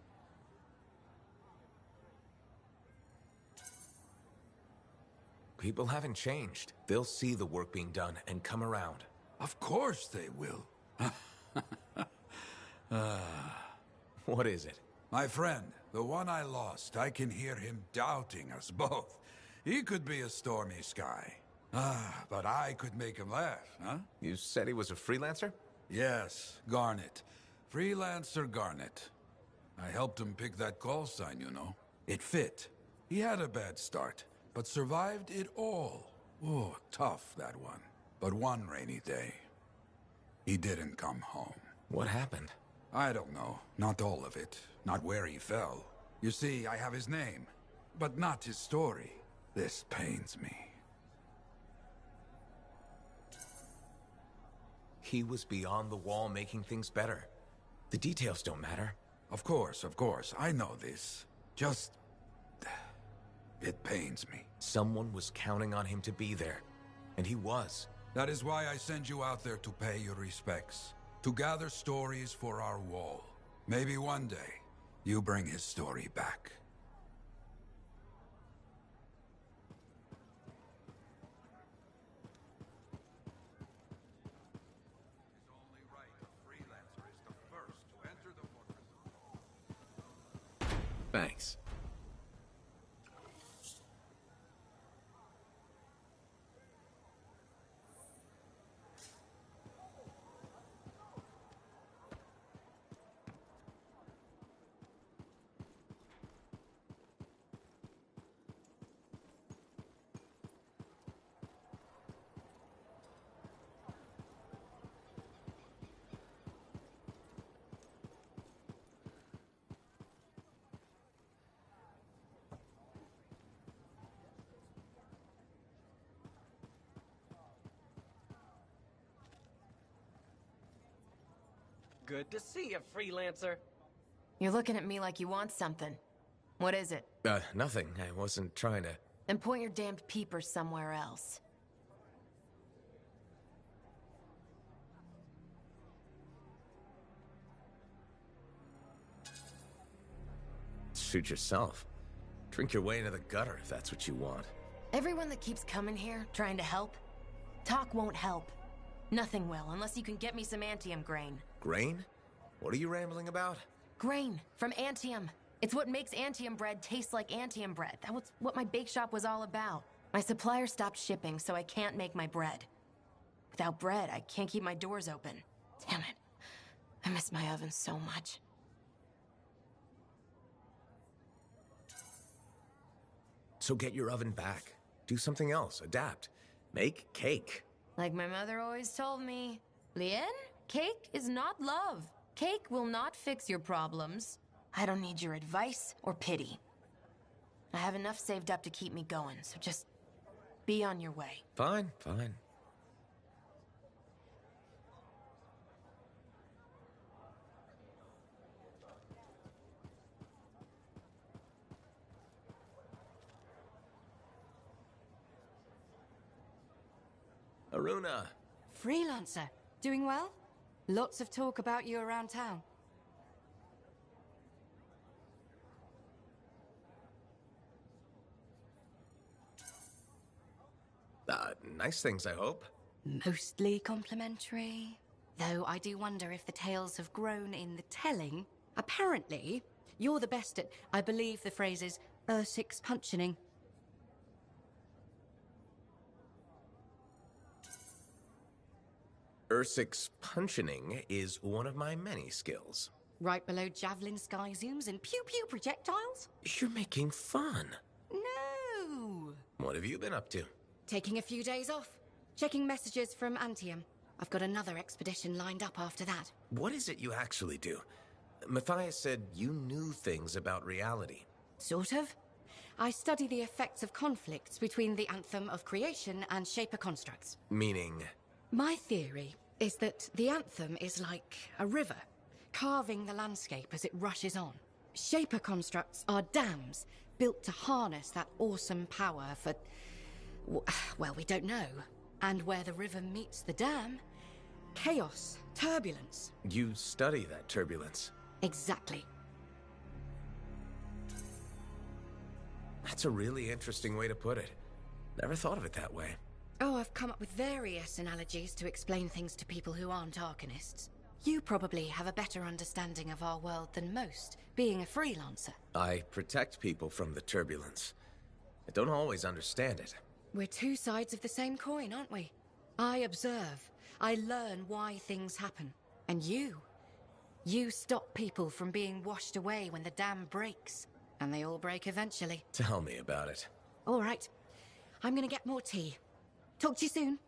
People haven't changed. They'll see the work being done and come around. Of course they will. What is it? My friend, the one I lost, I can hear him doubting us both. He could be a stormy sky. But I could make him laugh, huh? You said he was a freelancer? Yes, Garnet. Freelancer Garnet. I helped him pick that call sign, you know. It fit. He had a bad start, but survived it all. Oh, tough, that one. But one rainy day, he didn't come home. What happened? I don't know. Not all of it. Not where he fell. You see, I have his name, but not his story. This pains me. He was beyond the wall making things better. The details don't matter. Of course. I know this. Just... it pains me. Someone was counting on him to be there. And he was. That is why I send you out there to pay your respects. To gather stories for our wall. Maybe one day, you bring his story back. Thanks. Good to see you, freelancer. You're looking at me like you want something. What is it? Nothing. I wasn't trying to... Then point your damned peepers somewhere else. Shoot yourself. Drink your way into the gutter if that's what you want. Everyone that keeps coming here, trying to help, talk won't help. Nothing will, unless you can get me some Anthem grain. Grain? What are you rambling about? Grain, from Anthem. It's what makes Anthem bread taste like Anthem bread. That was what my bake shop was all about. My supplier stopped shipping, so I can't make my bread. Without bread, I can't keep my doors open. Damn it. I miss my oven so much. So get your oven back. Do something else. Adapt. Make cake. Like my mother always told me, Lien, cake is not love. Cake will not fix your problems. I don't need your advice or pity. I have enough saved up to keep me going, so just be on your way. Fine, fine. Aruna. Freelancer. Doing well? Lots of talk about you around town. Nice things, I hope. Mostly complimentary. Though I do wonder if the tales have grown in the telling. Apparently, you're the best at, I believe the phrase is, Ursix punching. Ursix punching is one of my many skills. Right below javelin sky zooms and pew-pew projectiles? You're making fun. No! What have you been up to? Taking a few days off. Checking messages from Anthem. I've got another expedition lined up after that. What is it you actually do? Matthias said you knew things about reality. Sort of. I study the effects of conflicts between the Anthem of creation and Shaper constructs. Meaning? My theory is that the Anthem is like a river, carving the landscape as it rushes on. Shaper constructs are dams built to harness that awesome power for... well, we don't know. And where the river meets the dam, chaos, turbulence. You study that turbulence. Exactly. That's a really interesting way to put it. Never thought of it that way. Oh, I've come up with various analogies to explain things to people who aren't Arcanists. You probably have a better understanding of our world than most, being a freelancer. I protect people from the turbulence. I don't always understand it. We're two sides of the same coin, aren't we? I observe. I learn why things happen. And you stop people from being washed away when the dam breaks. And they all break eventually. Tell me about it. All right. I'm gonna get more tea. Talk to you soon.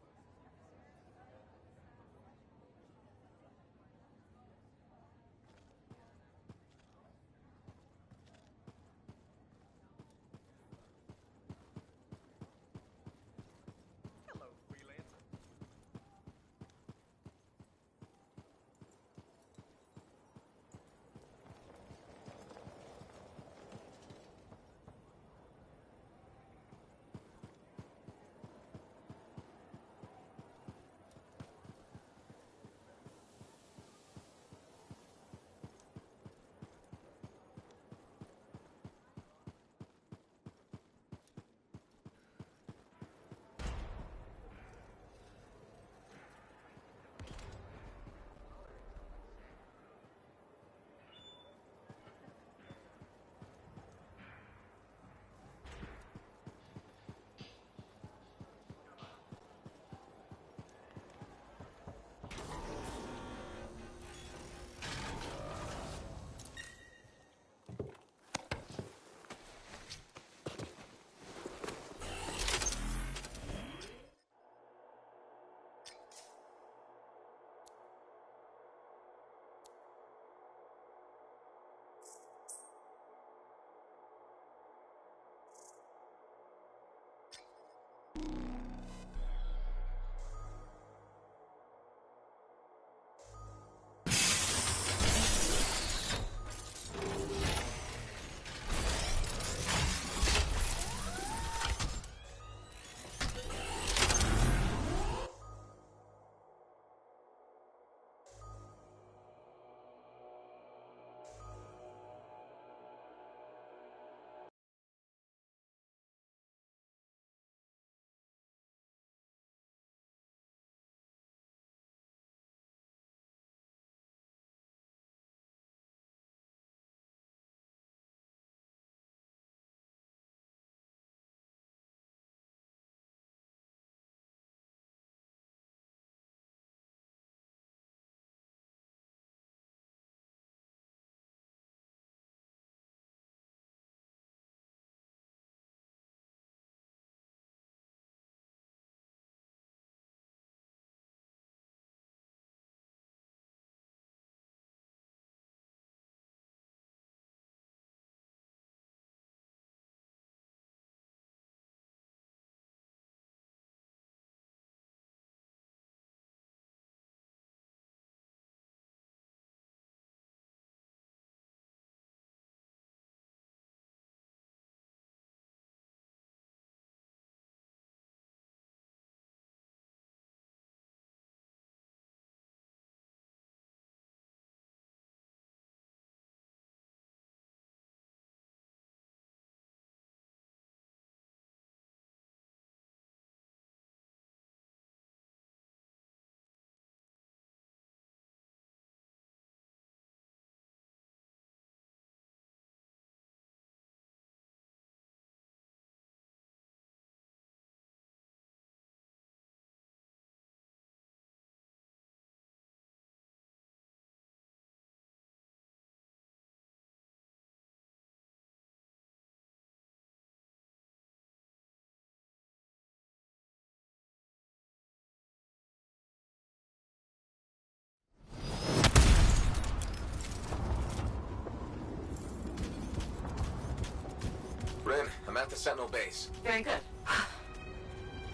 Ren, I'm at the Sentinel base. Very good.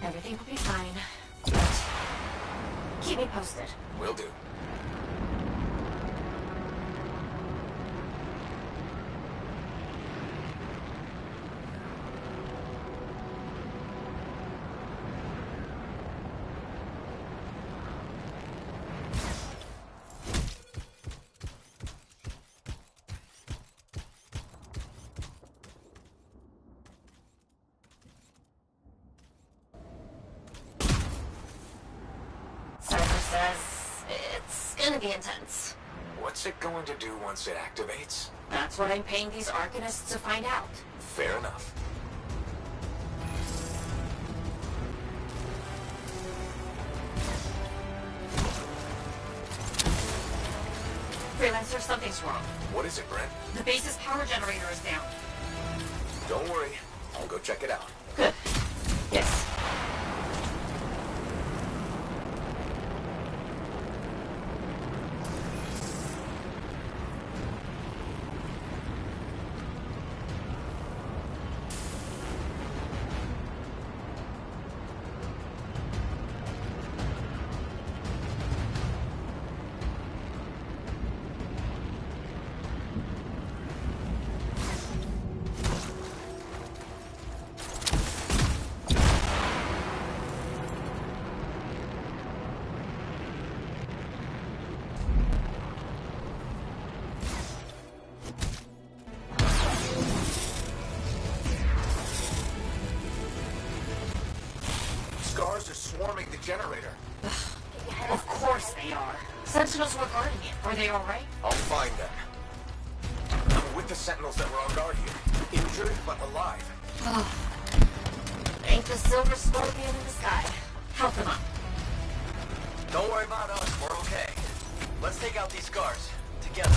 Everything will be fine. But keep me posted. Will do. Be intense. What's it going to do once it activates? That's what I'm paying these Arcanists to find out. Fair enough. Freelancer, something's wrong. What is it, Brent? The base's power generator is down. Don't worry. I'll go check it out. Good. Yes. Swarming the generator. Of course they are. Sentinels were guarding it. Are they alright? I'll find them. I'm with the Sentinels that were on guard here. Injured, but alive. Ain't the silver scorpion in the sky. Help them up. Don't worry about us. We're okay. Let's take out these scars. Together.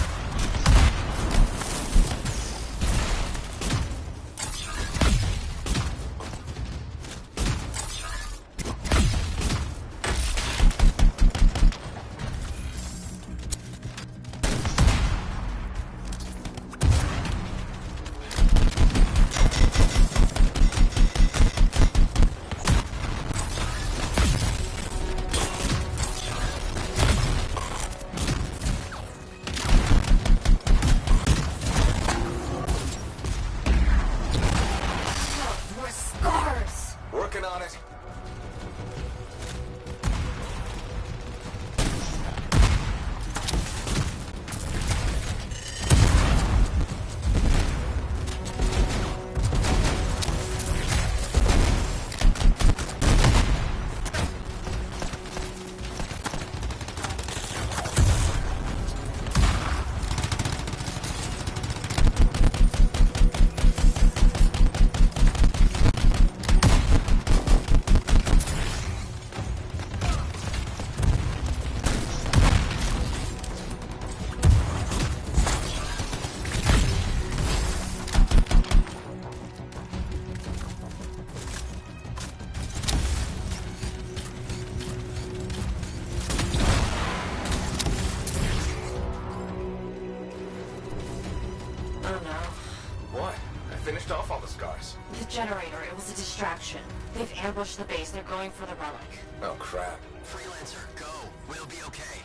Generator, it was a distraction. They've ambushed the base. They're going for the relic. Oh, crap. Freelancer, go. We'll be okay.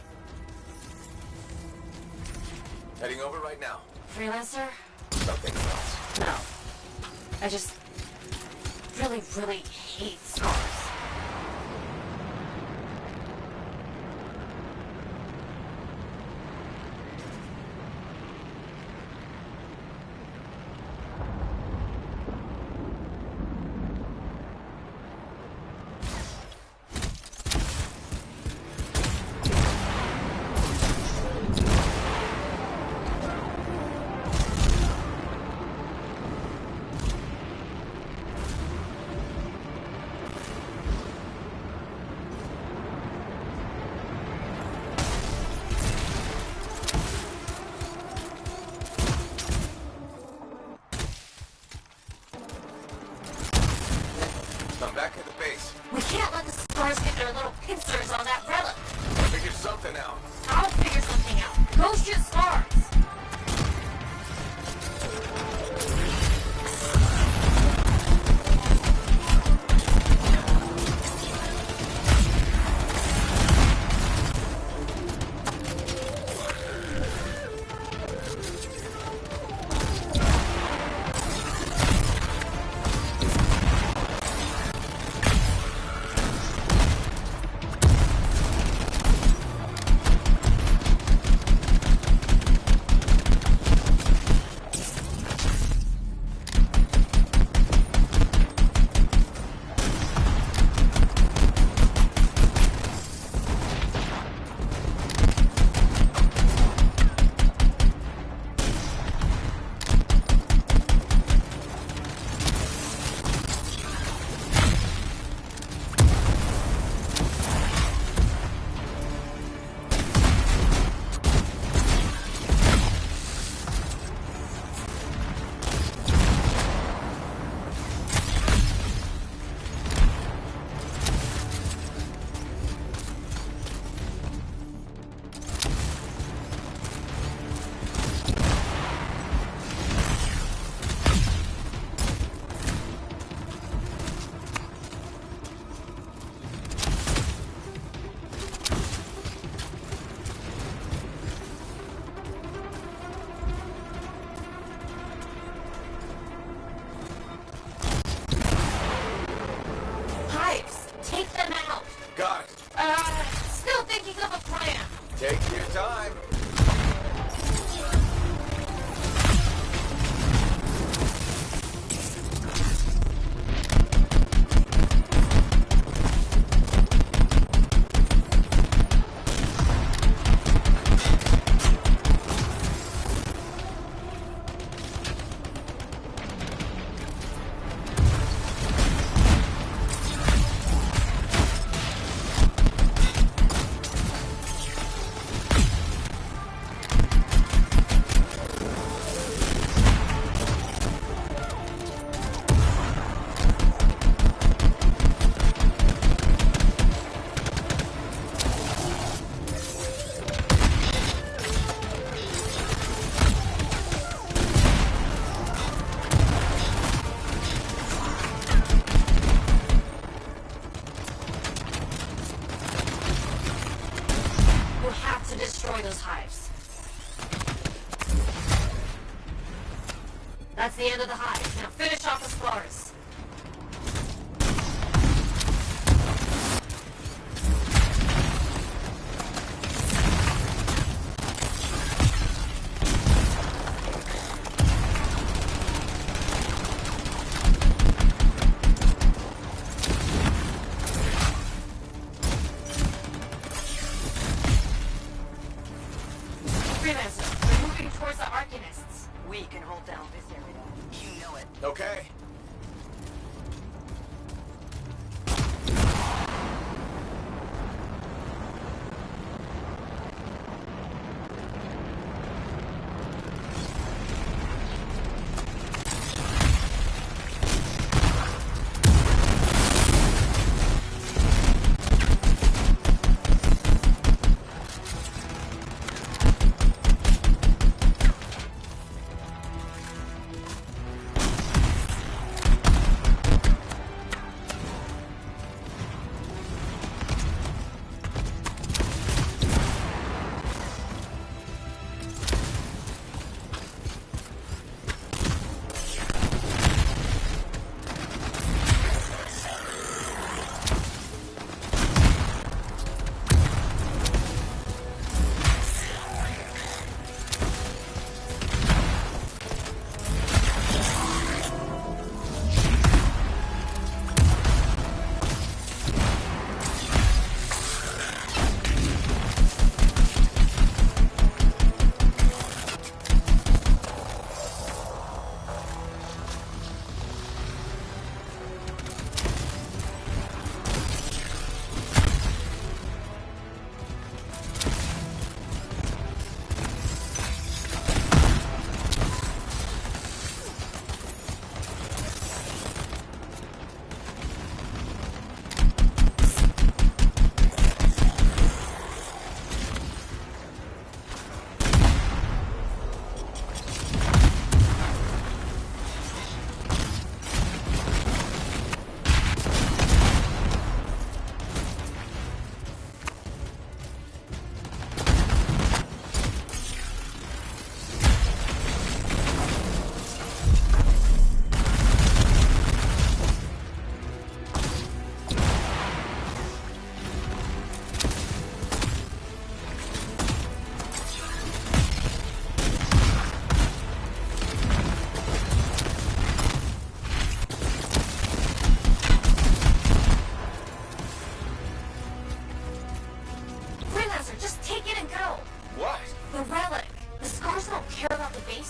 Heading over right now. Freelancer? Something else. No. I just really, really hate scars. I'm back at the base. We can't let the scars get their little pincers on that relic. Figure something out. I'll figure something out. Go shoot scars. Take your time. That's the end of the hive. Now finish off the spores. Freelancer, we're moving towards the Arcanists. We can hold down this area. You know it. Okay.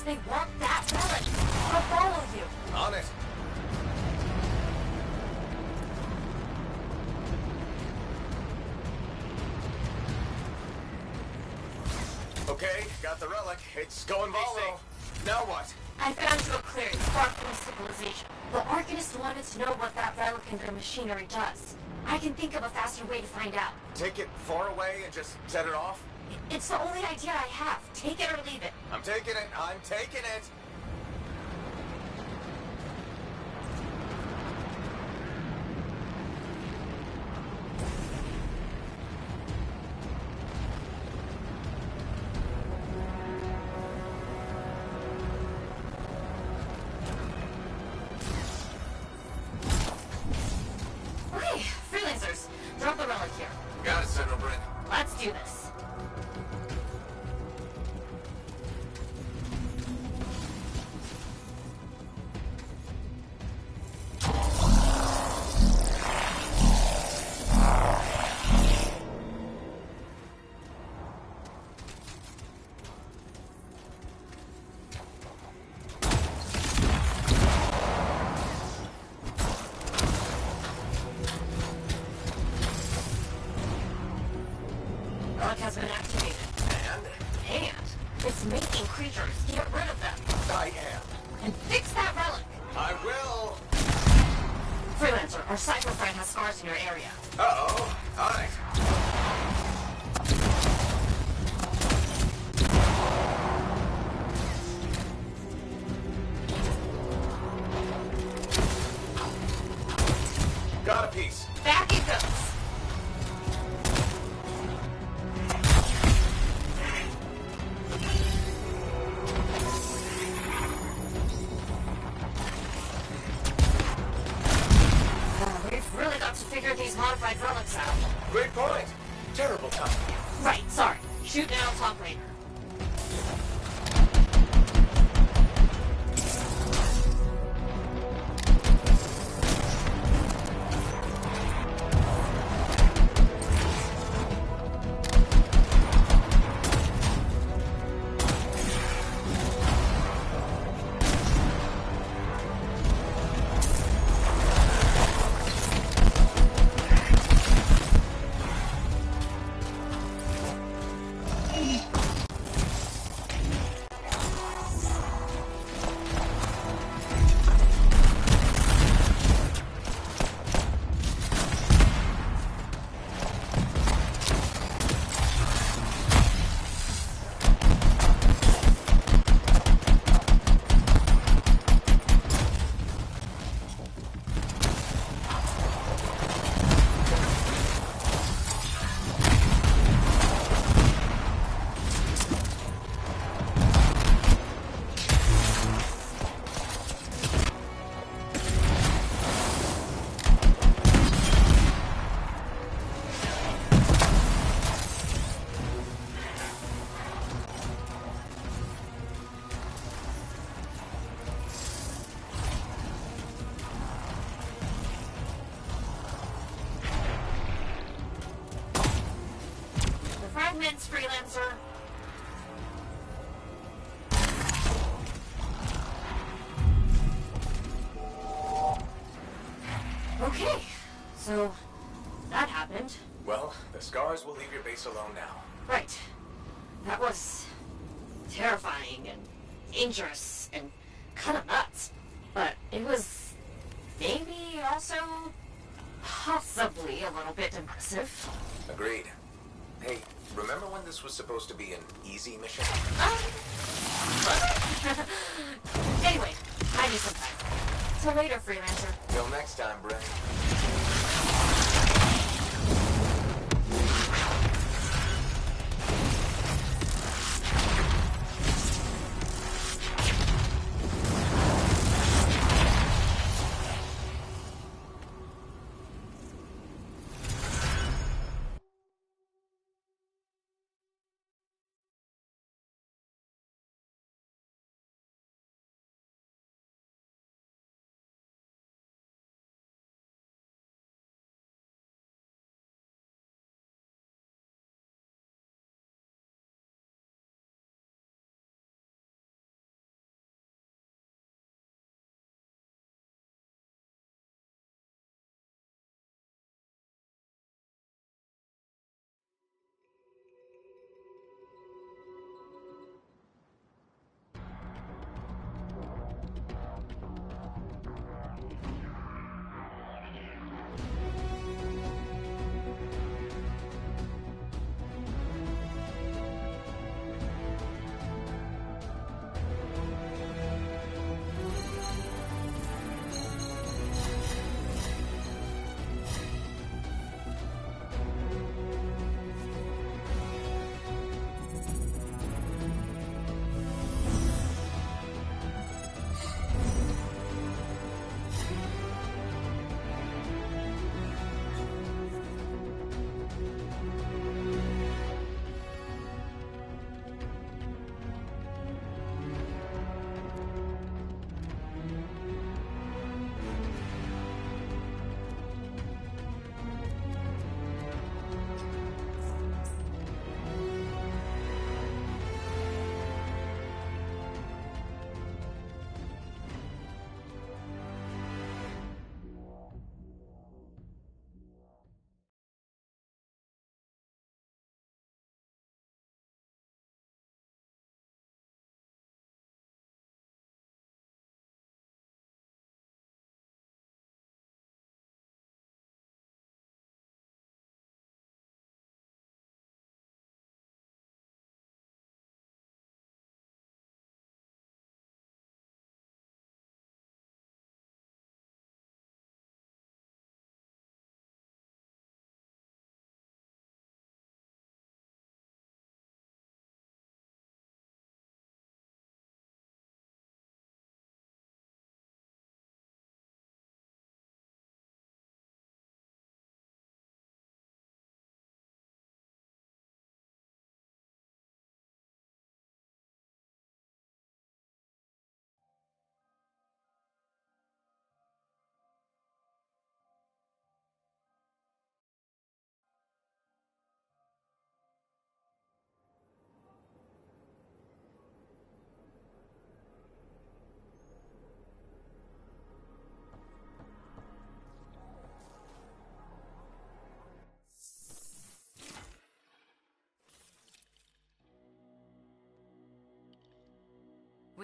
They want that relic. I'll follow you. On it. Okay, got the relic. It's going volvo. Now what? I found you a clearing far from civilization. The Arcanists wanted to know what that relic and their machinery does. I can think of a faster way to find out. Take it far away and just set it off? It's the only idea I have. Take it or leave it. I'm taking it. I'm taking it. Okay, freelancers, drop the relic here. Got it, Sentinel Brent. Let's do this. our cyber friend has scars in your area. Uh-oh. All right. Got a piece. Back it goes. We've really got to figure these modified relics out. Great point. Terrible time. Right, sorry. Shoot now, talk later. Fragments, freelancer. Okay, so that happened. Well, the scars will leave your base alone now. Right. That was terrifying and dangerous and kind of nuts. But it was maybe also possibly a little bit impressive. Agreed. Hey, remember when this was supposed to be an easy mission? Anyway, I need some time. Till later, freelancer. Till next time, Brent.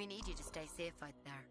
We need you to stay safe out there.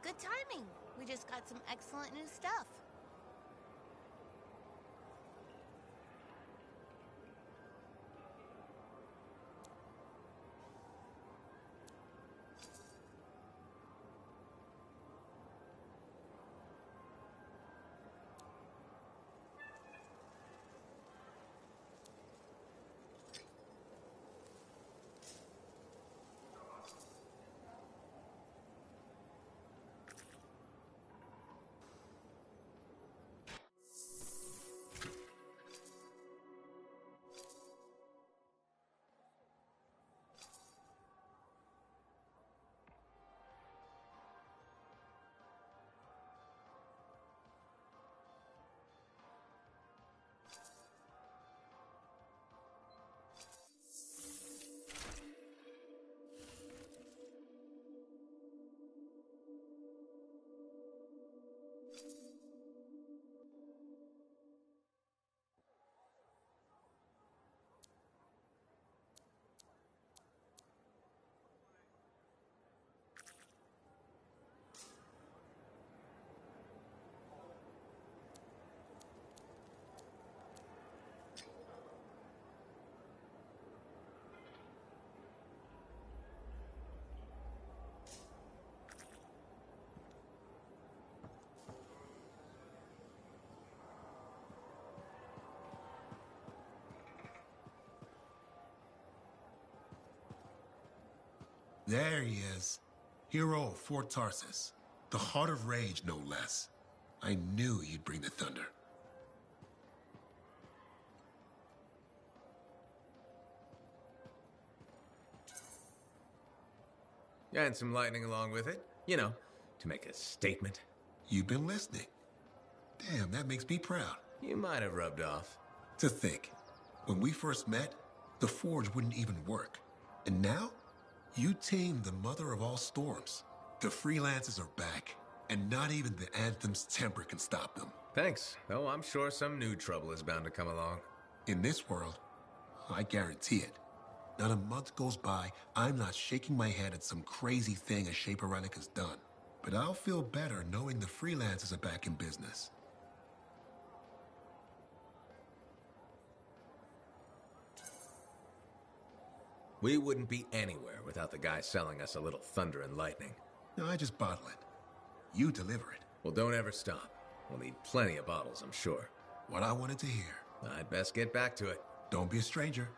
Good timing. We just got some excellent new stuff. There he is. Hero of Fort Tarsus. The Heart of Rage, no less. I knew you'd bring the thunder. And some lightning along with it. You know, to make a statement. You've been listening. Damn, that makes me proud. You might have rubbed off. To think, when we first met, the forge wouldn't even work. And now, you tamed the mother of all storms. The freelancers are back, and not even the Anthem's temper can stop them. Thanks, though I'm sure some new trouble is bound to come along. In this world, I guarantee it. Not a month goes by, I'm not shaking my head at some crazy thing a Shaper Relic has done. But I'll feel better knowing the freelancers are back in business. We wouldn't be anywhere without the guy selling us a little thunder and lightning. No, I just bottle it. You deliver it. Well, don't ever stop. We'll need plenty of bottles, I'm sure. What I wanted to hear. I'd best get back to it. Don't be a stranger.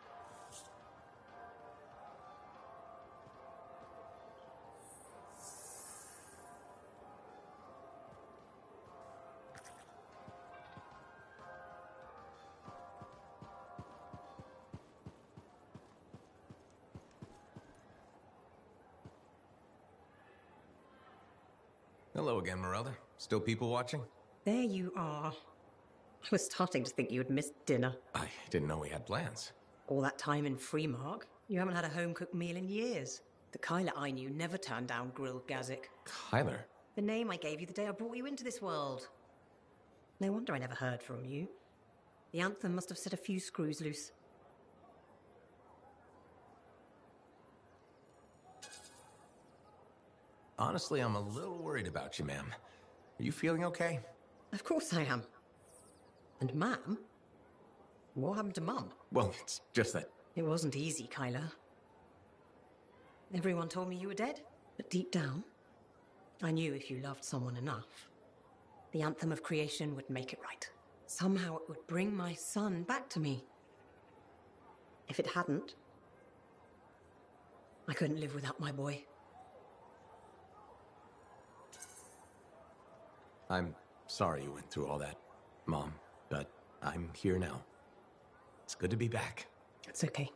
Hello again, Merelda. Still people watching? There you are. I was starting to think you had missed dinner. I didn't know we had plans. All that time in Freemark, you haven't had a home-cooked meal in years. The Kyler I knew never turned down grilled gazik. Kyler? The name I gave you the day I brought you into this world. No wonder I never heard from you. The Anthem must have set a few screws loose. Honestly, I'm a little worried about you, ma'am. Are you feeling okay? Of course I am. And Ma'am? What happened to Mum? Well, it's just that... It wasn't easy, Kyler. Everyone told me you were dead, but deep down, I knew if you loved someone enough, the Anthem of creation would make it right. Somehow it would bring my son back to me. If it hadn't, I couldn't live without my boy. I'm sorry you went through all that, Mom, but I'm here now. It's good to be back. It's okay.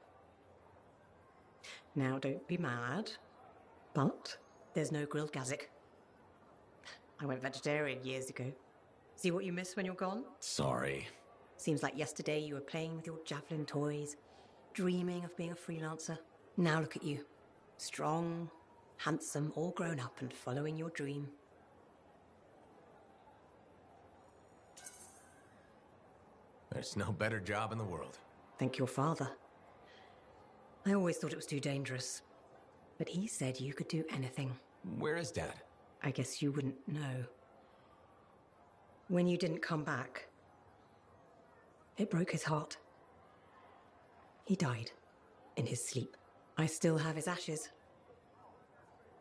Now, don't be mad, but there's no grilled gazik. I went vegetarian years ago. See what you miss when you're gone? Sorry. Seems like yesterday you were playing with your javelin toys, dreaming of being a freelancer. Now look at you. Strong, handsome, all grown up and following your dream. There's no better job in the world. Thank your father. I always thought it was too dangerous. But he said you could do anything. Where is Dad? I guess you wouldn't know. When you didn't come back, it broke his heart. He died in his sleep. I still have his ashes.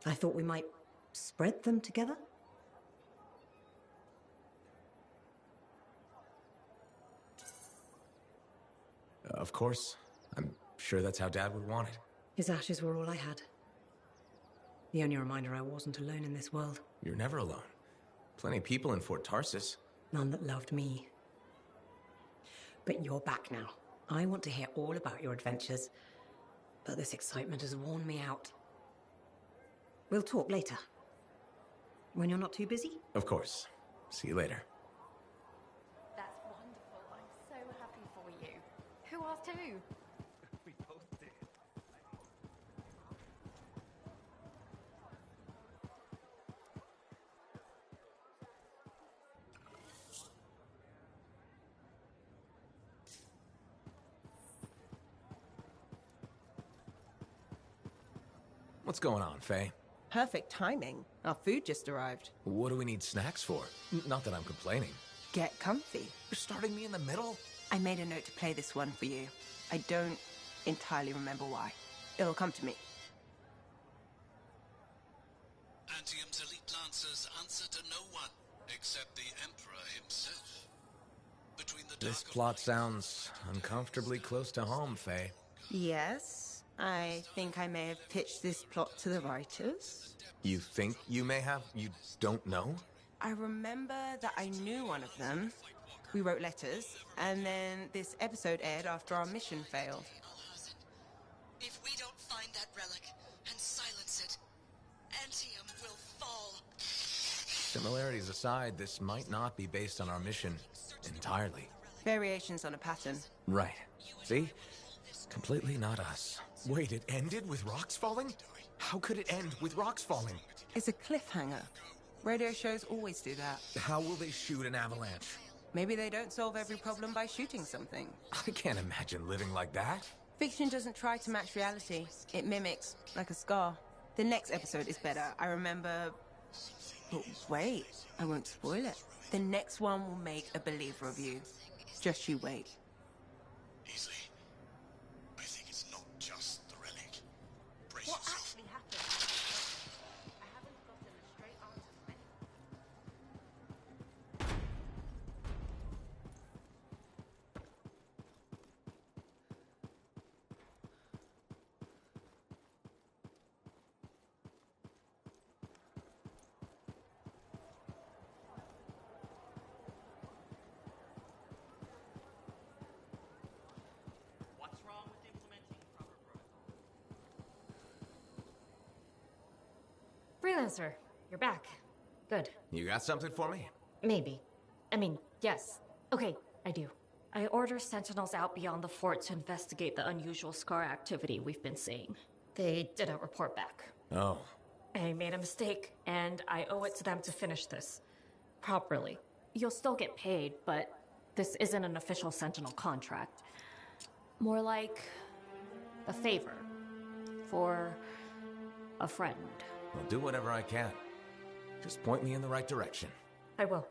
I thought we might spread them together. Of course. I'm sure that's how Dad would want it. His ashes were all I had. The only reminder I wasn't alone in this world. You're never alone. Plenty of people in Fort Tarsis. None that loved me. But you're back now. I want to hear all about your adventures. But this excitement has worn me out. We'll talk later. When you're not too busy? Of course. See you later. That's wonderful. I'm so happy for you. Who asked who? We both did. What's going on, Faye? Perfect timing. Our food just arrived. What do we need snacks for? Not that I'm complaining. Get comfy. You're starting me in the middle? I made a note to play this one for you. I don't entirely remember why. It'll come to me. Antium's elite lancers answer to no one except the Emperor himself. Between the This plot sounds uncomfortably close to home, Faye. Yes, I think I may have pitched this plot to the writers. You think you may have? You don't know? I remember that I knew one of them. We wrote letters, and then this episode aired after our mission failed. If we don't find that relic and silence it, Antium will fall. Similarities aside, this might not be based on our mission entirely. Variations on a pattern. Right. See? Completely not us. Wait, it ended with rocks falling? How could it end with rocks falling? It's a cliffhanger. Radio shows always do that. How will they shoot an avalanche? Maybe they don't solve every problem by shooting something. I can't imagine living like that. Fiction doesn't try to match reality. It mimics, like a scar. The next episode is better. I remember... But wait, I won't spoil it. The next one will make a believer of you. Just you wait. Easily. I think it's not just the relic. Brace What yourself. actually happened? I haven't gotten Freelancer, you're back. Good. You got something for me? Maybe. I mean, yes. Okay, I do. I order sentinels out beyond the fort to investigate the unusual Scar activity we've been seeing. They didn't report back. Oh. I made a mistake, and I owe it to them to finish this properly. You'll still get paid, but this isn't an official sentinel contract. More like a favor for a friend. I'll do whatever I can. Just point me in the right direction. I will.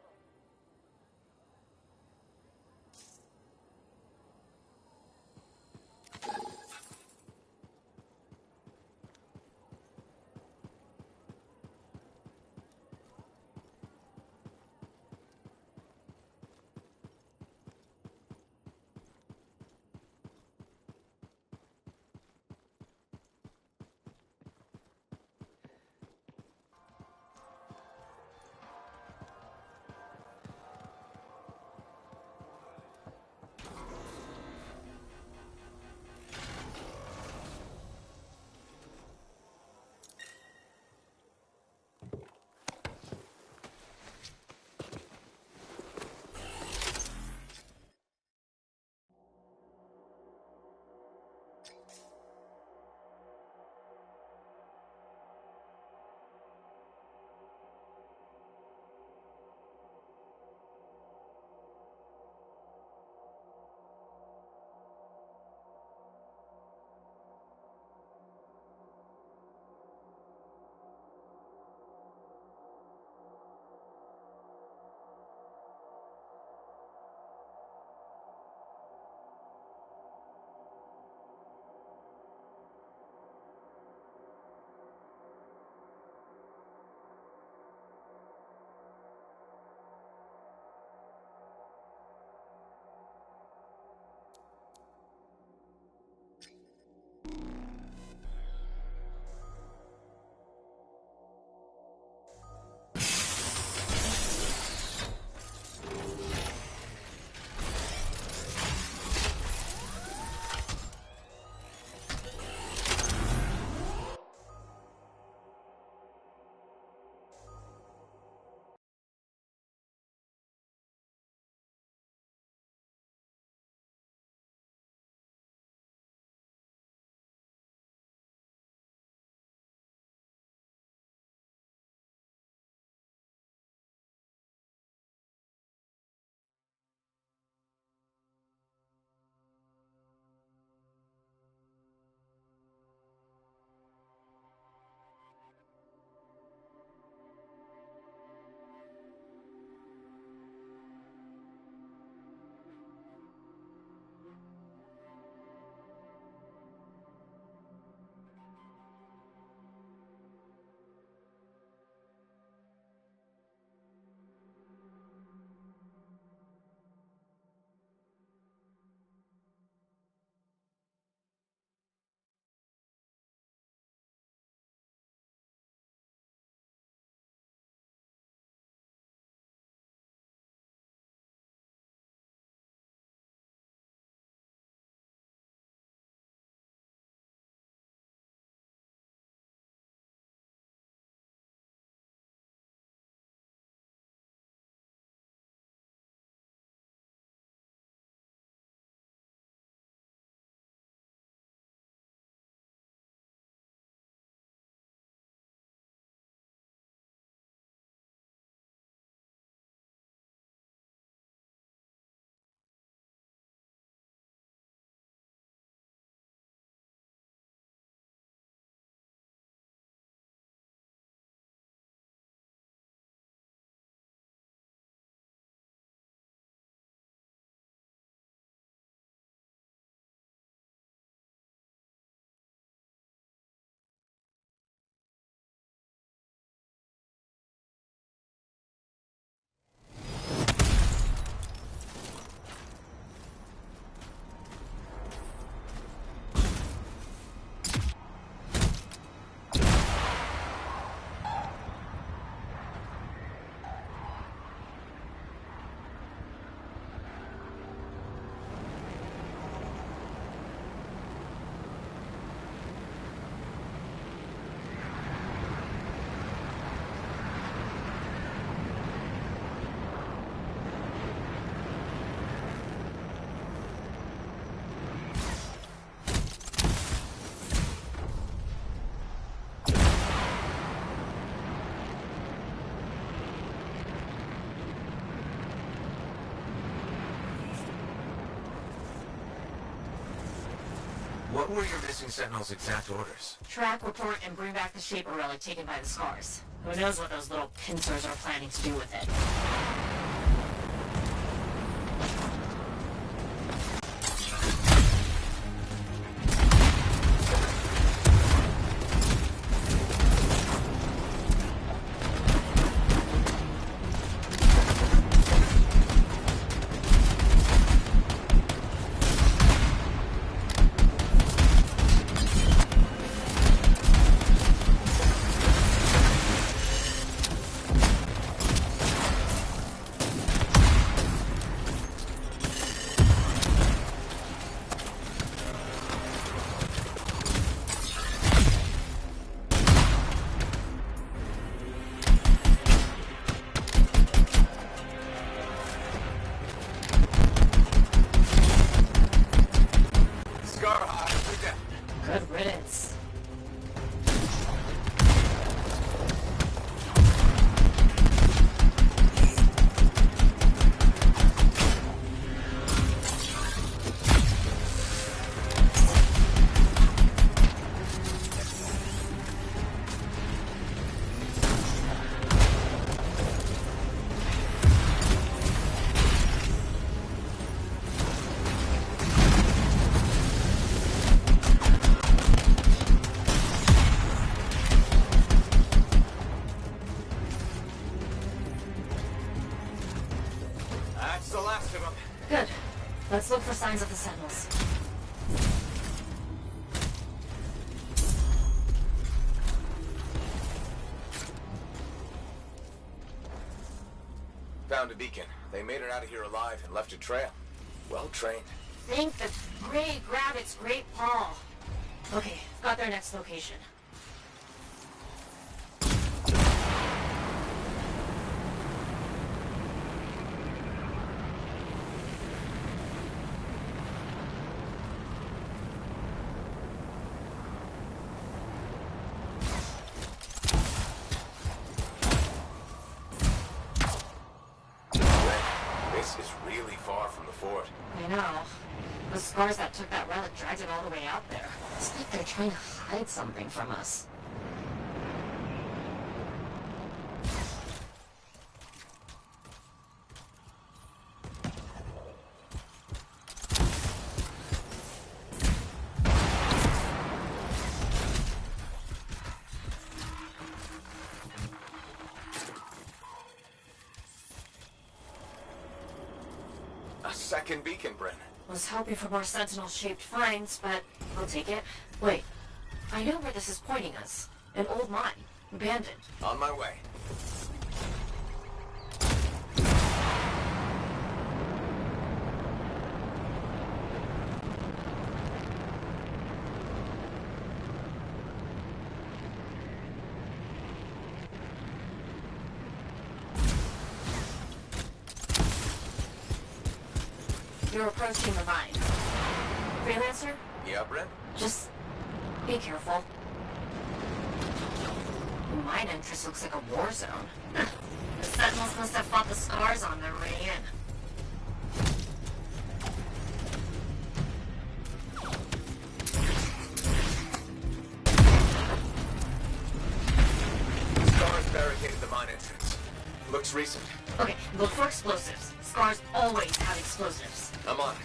What were your missing Sentinel's exact orders? Track, report, and bring back the Shaper relic taken by the Scars. Who knows what those little pincers are planning to do with it? Good riddance. That's the last of them. Good. Let's look for signs of the Sentinels. Found a beacon. They made it out of here alive and left a trail. Well trained. Think the Grey Grabbit's Great Paw. Okay, got their next location. This is really far from the fort. I know. The Scars that took that relic dragged it all the way out there. It's like they're trying to hide something from us. A second beacon, Bryn. Was hoping for more sentinel-shaped finds, but I'll take it. Wait, I know where this is pointing us. An old mine. Abandoned. On my way. You're approaching the mine. Freelancer? Yeah, Bryn? Just be careful. The mine entrance looks like a war zone. The Sentinels must have fought the Scars on their way in. Scars barricaded the mine entrance. Looks recent. Okay, look for explosives. Scars always have explosives. I'm on it.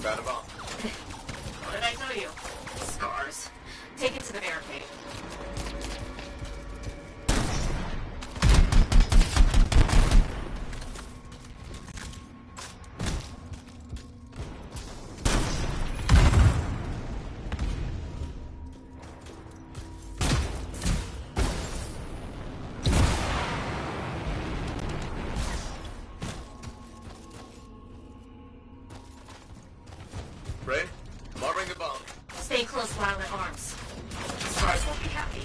Found a bomb. What did I tell you? Scars. Take it to the barricade. Bryn, lobbering the bomb. Stay close while at arms. Scars won't be happy.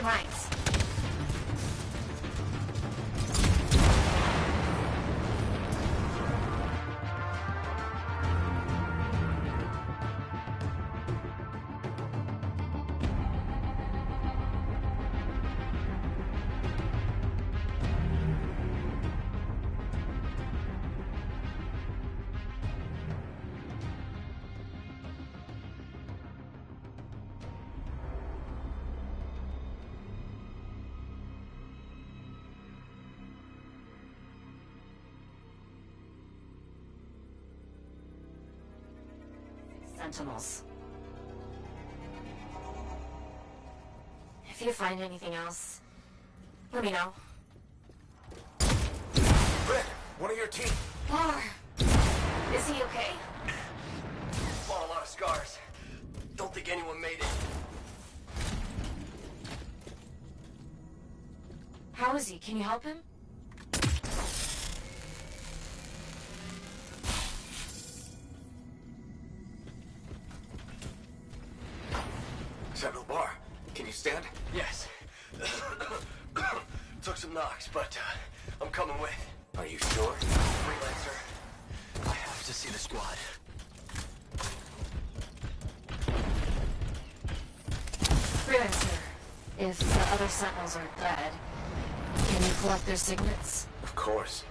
ranks. Sentinels. If you find anything else, let me know. Red, one of your team. Lar, is he okay? Fought a lot of scars. Don't think anyone made it. How is he? Can you help him? Sentinel Bar, can you stand? Yes. Took some knocks, but I'm coming with. Are you sure? Freelancer, I have to see the squad. Freelancer, if the other Sentinels are dead, can you collect their signets? Of course.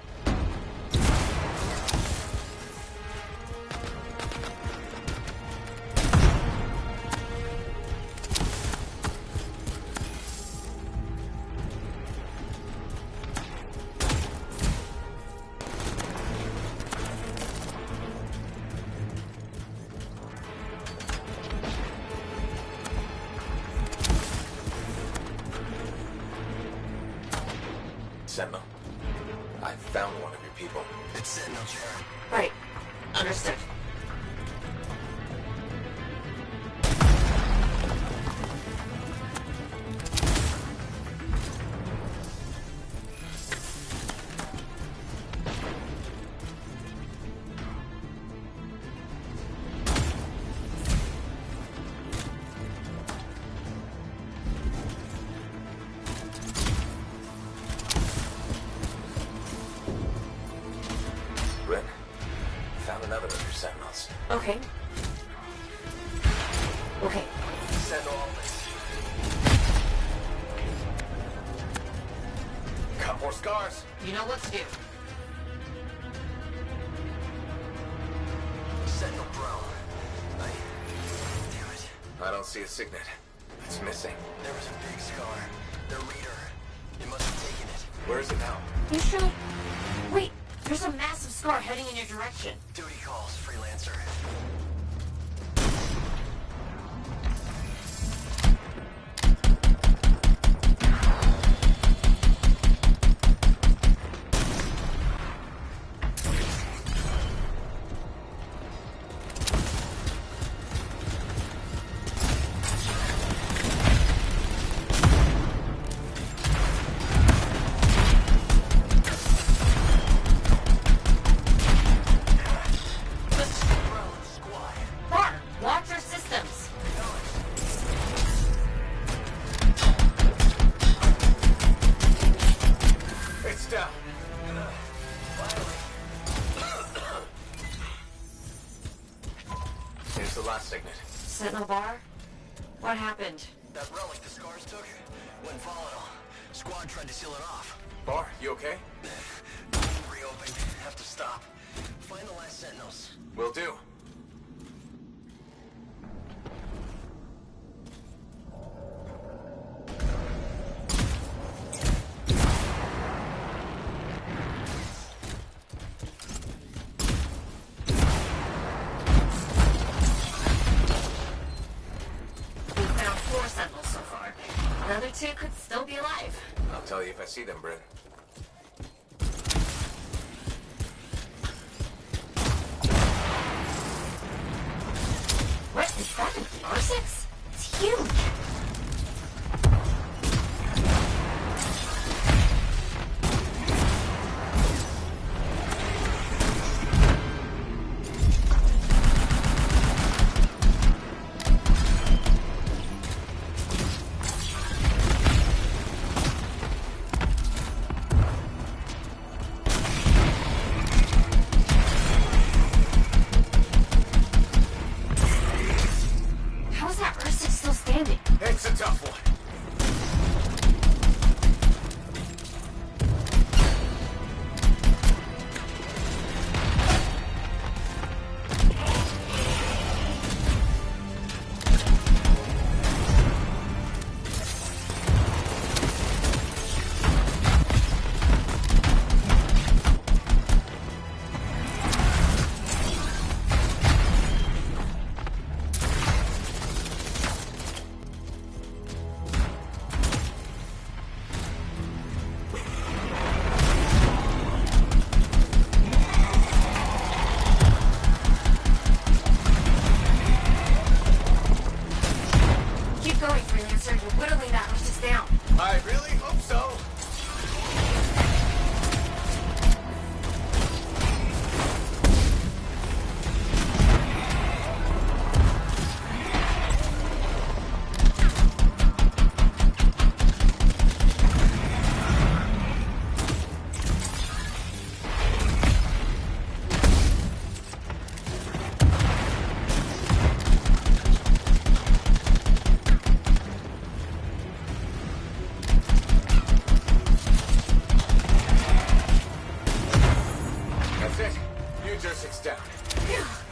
Sentinel, I found one of your people. It's Sentinel, Jared. Right. Understood. Red, found another of your Sentinels. Okay. Okay. Send all this. Got more scars. You know what to do. Sentinel drone. Damn it. I don't see a signet. It's missing. There was a big scar. The reader. It must have taken it. Where is it now? You sure? Wait, there's a massive scar heading in your direction. Duty calls, Freelancer. Watch your systems. It's down. Here's the last signet. Sentinel Bar? What happened? That relic the scars took went volatile. Squad tried to seal it off. Bar, you okay? Reopened. Have to stop. Find the last Sentinels. Will do. We found 4 Sentinels so far. Another 2 could still be alive. I'll tell you if I see them, Bryn. What is that? An R6? It's huge.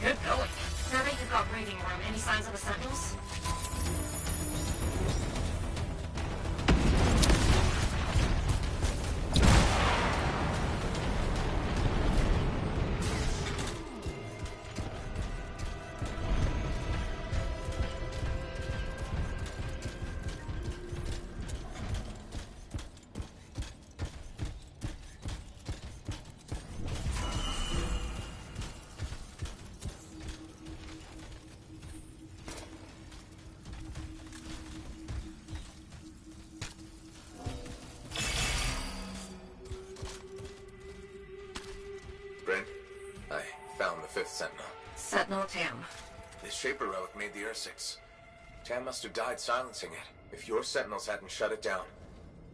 Good going. Now that you've got breathing room, any signs of the Sentinels? Bryn, I found the fifth Sentinel. Sentinel Tam. This Shaper relic made the Ursix. Tam must have died silencing it. If your Sentinels hadn't shut it down,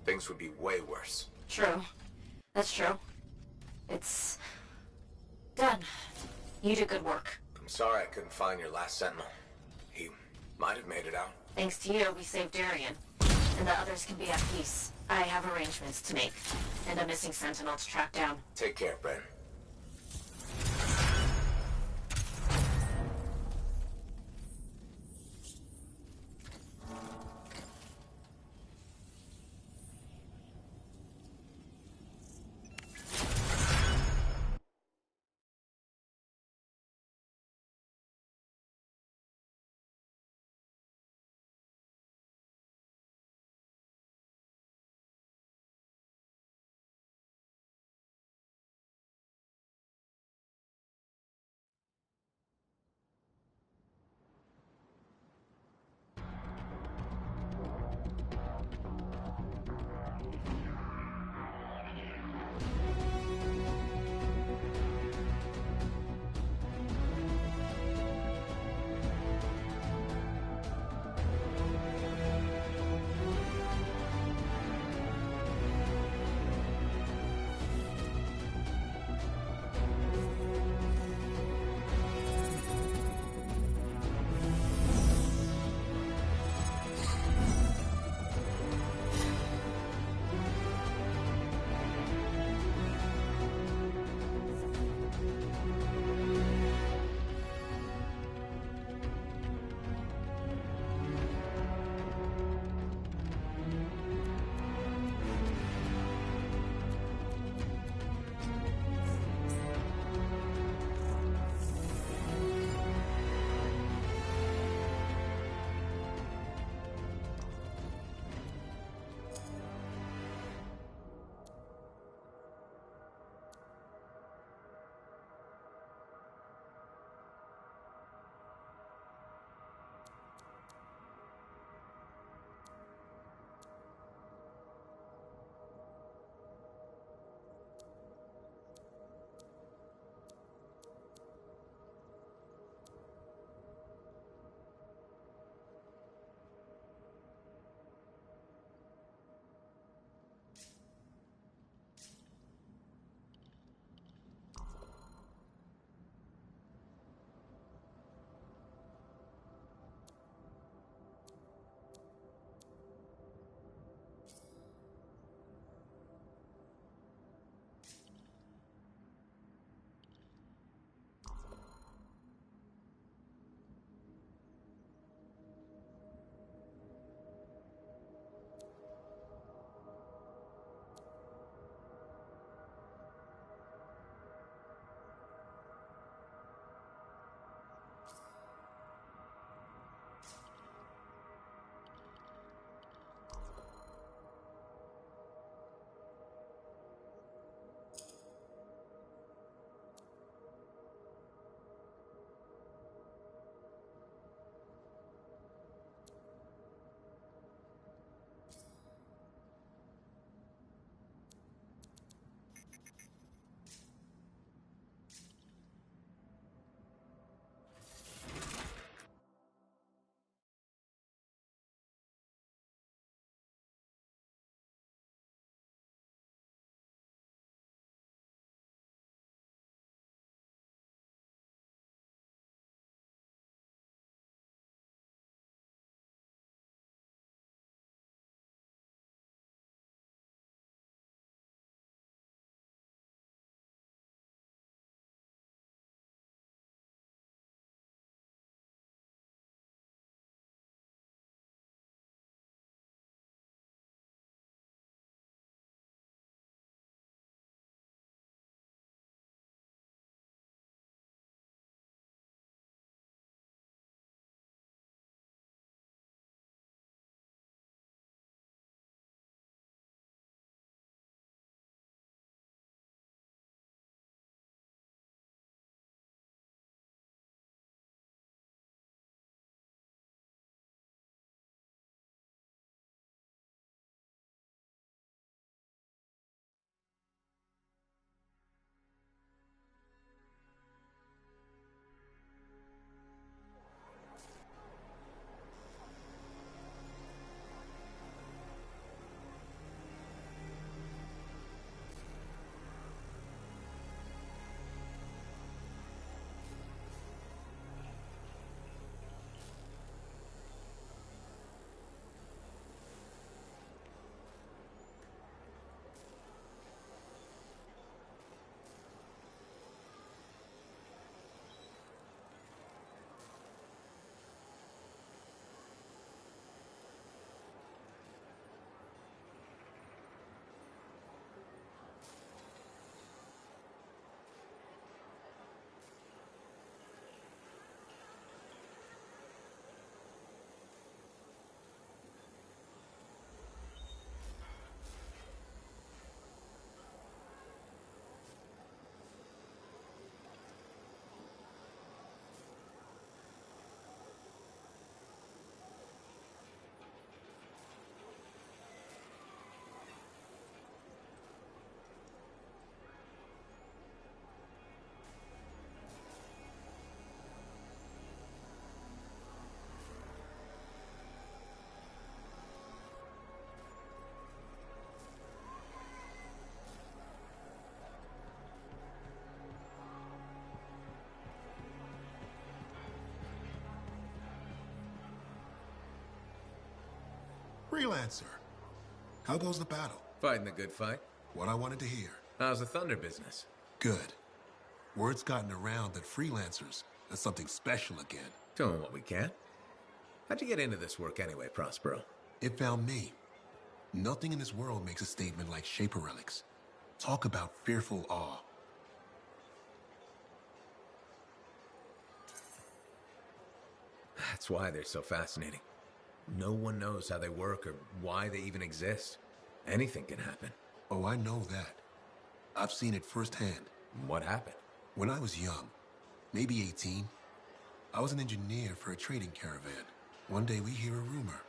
things would be way worse. True. That's true. It's... done. You did good work. I'm sorry I couldn't find your last Sentinel. He might have made it out. Thanks to you, we saved Darien. And the others can be at peace. I have arrangements to make. And a missing Sentinel to track down. Take care, Bryn. Freelancer. How goes the battle? Fighting the good fight. What I wanted to hear. How's the Thunder business? Good. Word's gotten around that freelancers are something special again. Doing what we can. How'd you get into this work anyway, Prospero? It found me. Nothing in this world makes a statement like Shaper relics. Talk about fearful awe. That's why they're so fascinating. No one knows how they work or why they even exist. Anything can happen. Oh, I know that. I've seen it firsthand. What happened? When I was young, maybe 18, I was an engineer for a trading caravan. One day we hear a rumor.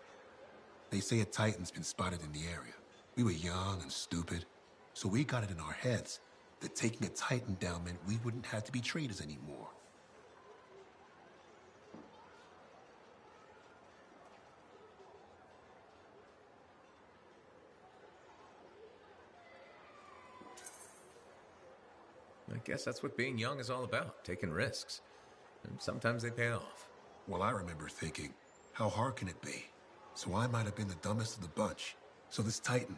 They say a Titan's been spotted in the area. We were young and stupid, so we got it in our heads that taking a Titan down meant we wouldn't have to be traders anymore. I guess that's what being young is all about, taking risks. And sometimes they pay off. Well, I remember thinking, how hard can it be? So I might have been the dumbest of the bunch. So this Titan,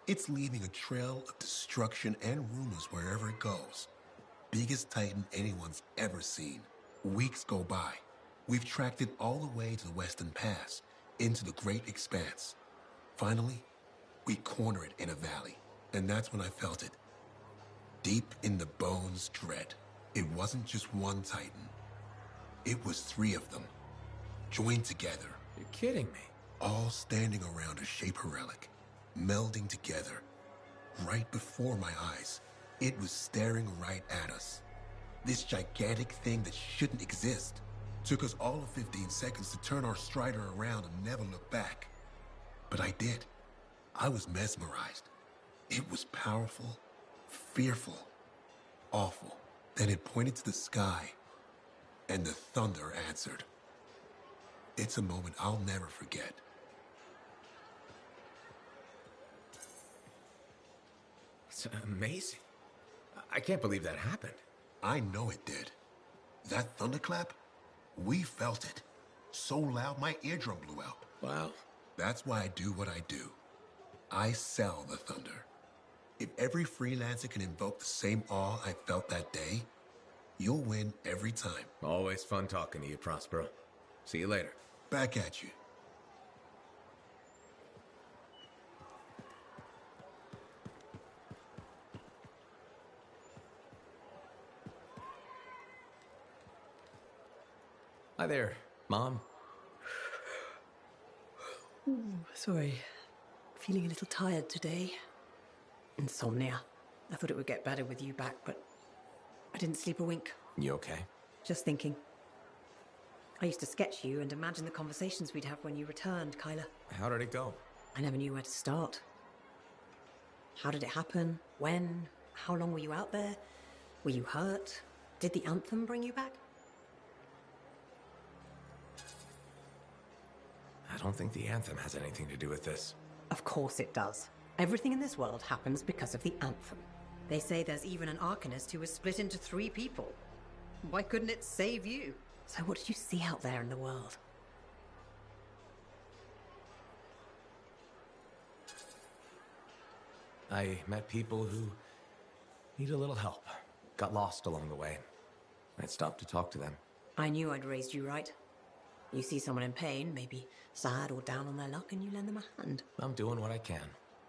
it's leaving a trail of destruction and rumors wherever it goes. Biggest Titan anyone's ever seen. Weeks go by. We've tracked it all the way to the Western Pass, into the Great Expanse. Finally, we corner it in a valley. And that's when I felt it. Deep in the bones dread. It wasn't just one Titan. It was 3 of them, joined together. You're kidding me. All standing around a Shaper relic, melding together. Right before my eyes, it was staring right at us. This gigantic thing that shouldn't exist. Took us all of 15 seconds to turn our Strider around and never look back. But I did. I was mesmerized. It was powerful, fearful, awful. Then it pointed to the sky, and the thunder answered. It's a moment I'll never forget. It's amazing. I can't believe that happened. I know it did. That thunderclap, we felt it. So loud my eardrum blew out. Wow. That's why I do what I do. I sell the thunder. If every freelancer can invoke the same awe I felt that day, you'll win every time. Always fun talking to you, Prospero. See you later. Back at you. Hi there, Mom. Sorry. Feeling a little tired today. Insomnia. I thought it would get better with you back, but I didn't sleep a wink. You okay? Just thinking. I used to sketch you and imagine the conversations we'd have when you returned, Kyla. How did it go? I never knew where to start. How did it happen? When? How long were you out there? Were you hurt? Did the Anthem bring you back? I don't think the Anthem has anything to do with this. Of course it does. Everything in this world happens because of the Anthem. They say there's even an Arcanist who was split into 3 people. Why couldn't it save you? So what did you see out there in the world? I met people who need a little help. Got lost along the way. I'd stopped to talk to them. I knew I'd raised you right. You see someone in pain, maybe sad or down on their luck, and you lend them a hand. I'm doing what I can.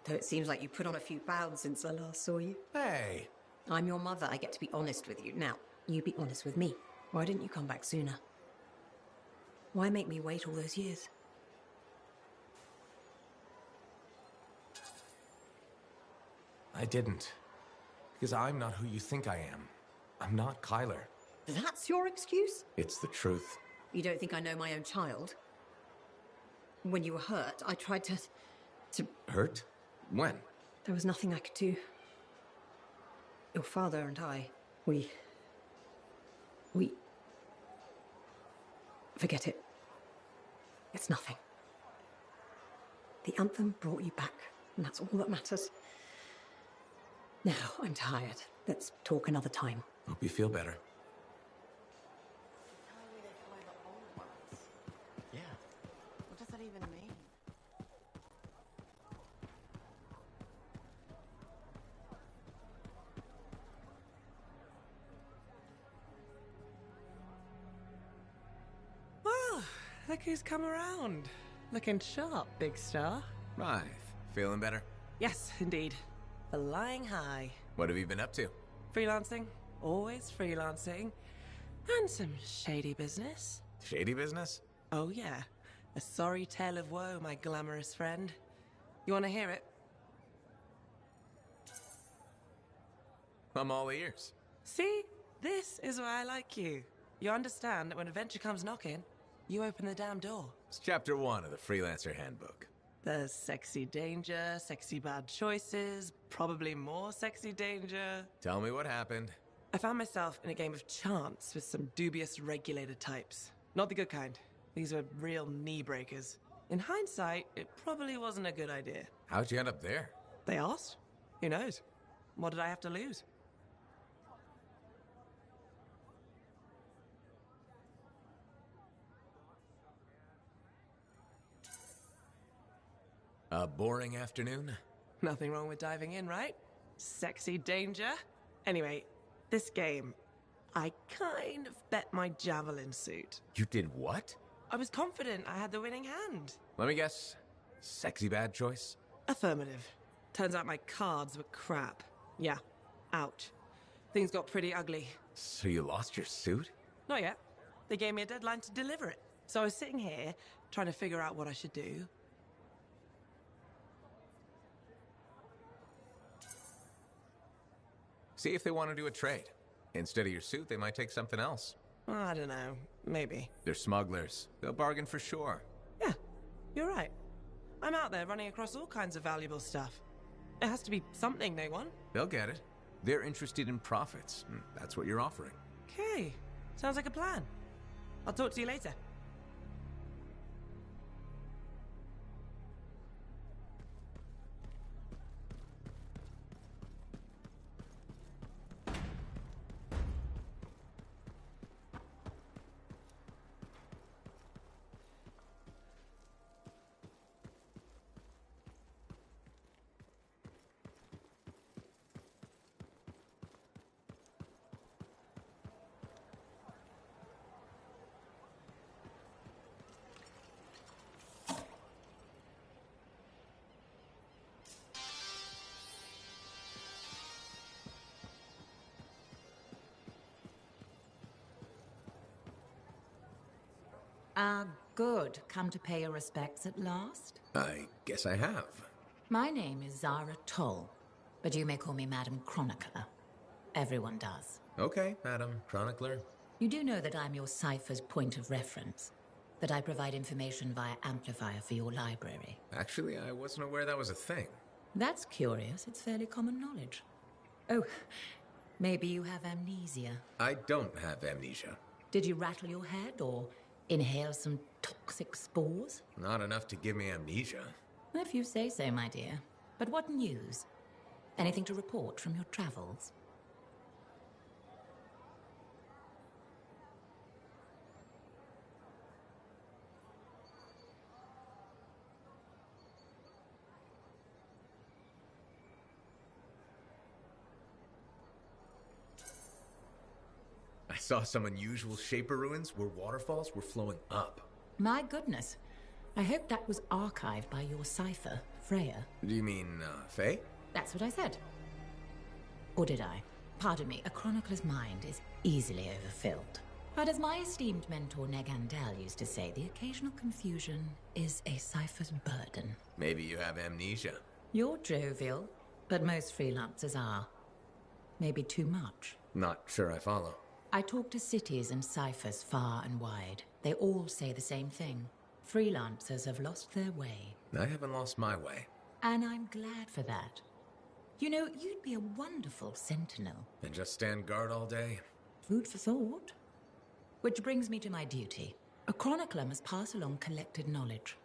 Though it seems like you put on a few pounds since I last saw you. Hey! I'm your mother. I get to be honest with you. Now, you be honest with me. Why didn't you come back sooner? Why make me wait all those years? I didn't. Because I'm not who you think I am. I'm not Kyler. That's your excuse? It's the truth. You don't think I know my own child? When you were hurt, I tried to... Hurt? When? There was nothing I could do. Your father and I, we... Forget it. It's nothing. The Anthem brought you back, and that's all that matters. Now, I'm tired. Let's talk another time. Hope you feel better. Yeah. What does that even mean? look who's come around. Looking sharp, big star. Right. Feeling better? Yes, indeed. Flying high. What have you been up to? Freelancing. Always freelancing. And some shady business. Shady business? Oh, yeah. A sorry tale of woe, my glamorous friend. You want to hear it? I'm all ears. See? This is why I like you. You understand that when adventure comes knocking, you open the damn door. It's chapter 1 of the Freelancer Handbook. There's sexy danger, sexy bad choices, probably more sexy danger. Tell me what happened. I found myself in a game of chance with some dubious regulated types. Not the good kind. These were real knee breakers. In hindsight, it probably wasn't a good idea. How'd you end up there? They asked. Who knows? What did I have to lose? A boring afternoon? Nothing wrong with diving in, right? Sexy danger. Anyway, this game, I kind of bet my javelin suit. You did what? I was confident I had the winning hand. Let me guess. Sexy bad choice? Affirmative. Turns out my cards were crap. Yeah, out. Things got pretty ugly. So you lost your suit? Not yet. They gave me a deadline to deliver it. So I was sitting here, trying to figure out what I should do. See if they want to do a trade. Instead of your suit, they might take something else. I don't know. Maybe. They're smugglers. They'll bargain for sure. Yeah, you're right. I'm out there running across all kinds of valuable stuff. It has to be something they want. They'll get it. They're interested in profits. That's what you're offering. Okay. Sounds like a plan. I'll talk to you later. Good. Come to pay your respects at last? I guess I have. My name is Zara Toll, but you may call me Madam Chronicler. Everyone does. Okay, Madam Chronicler. You do know that I'm your cipher's point of reference, that I provide information via amplifier for your library. Actually, I wasn't aware that was a thing. That's curious. It's fairly common knowledge. Oh, maybe you have amnesia. I don't have amnesia. Did you rattle your head or inhale some toxic spores? Not enough to give me amnesia. If you say so, my dear. But what news? Anything to report from your travels? I saw some unusual Shaper ruins where waterfalls were flowing up. My goodness. I hope that was archived by your cipher, Freya. Do you mean, Faye? That's what I said. Or did I? Pardon me, a chronicler's mind is easily overfilled. But as my esteemed mentor Negandel used to say, the occasional confusion is a cipher's burden. Maybe you have amnesia. You're jovial, but most freelancers are. Maybe too much. Not sure I follow. I talk to cities and ciphers far and wide. They all say the same thing. Freelancers have lost their way. I haven't lost my way. And I'm glad for that. You know, you'd be a wonderful sentinel. And just stand guard all day? Food for thought. Which brings me to my duty. A chronicler must pass along collected knowledge,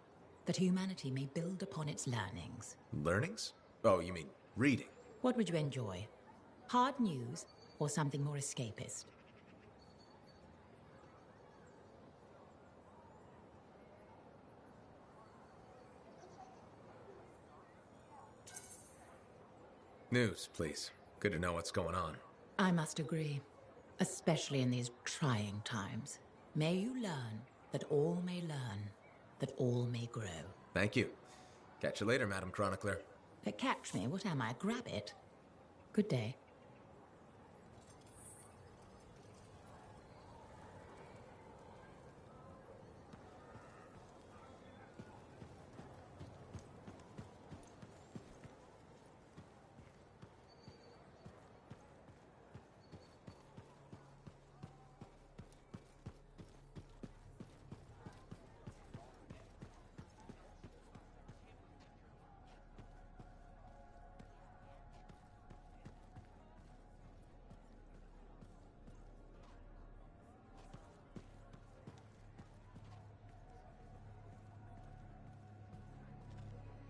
that humanity may build upon its learnings. Learnings? Oh, you mean reading? What would you enjoy? Hard news or something more escapist? News, please. Good to know what's going on. I must agree, especially in these trying times. May you learn that all may learn, that all may grow. Thank you. Catch you later, Madam Chronicler. But catch me, what am I, grab it? Good day.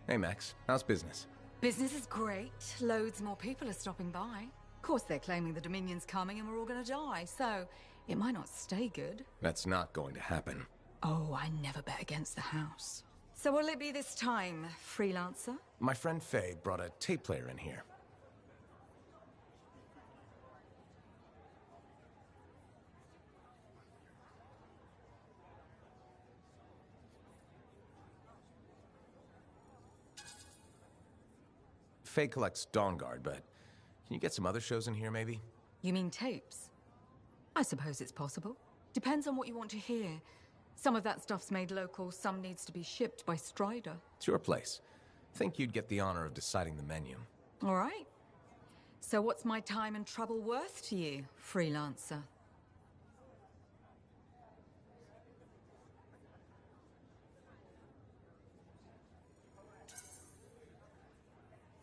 Hey, Max. How's business? Business is great. Loads more people are stopping by. Of course, they're claiming the Dominion's coming and we're all gonna die, so it might not stay good. That's not going to happen. Oh, I never bet against the house. So will it be this time, freelancer? My friend Faye brought a tape player in here. Faye collects Dawn Guard, but can you get some other shows in here, maybe? You mean tapes? I suppose it's possible. Depends on what you want to hear. Some of that stuff's made local, some needs to be shipped by Strider. It's your place. Think you'd get the honor of deciding the menu. All right. So what's my time and trouble worth to you, freelancer?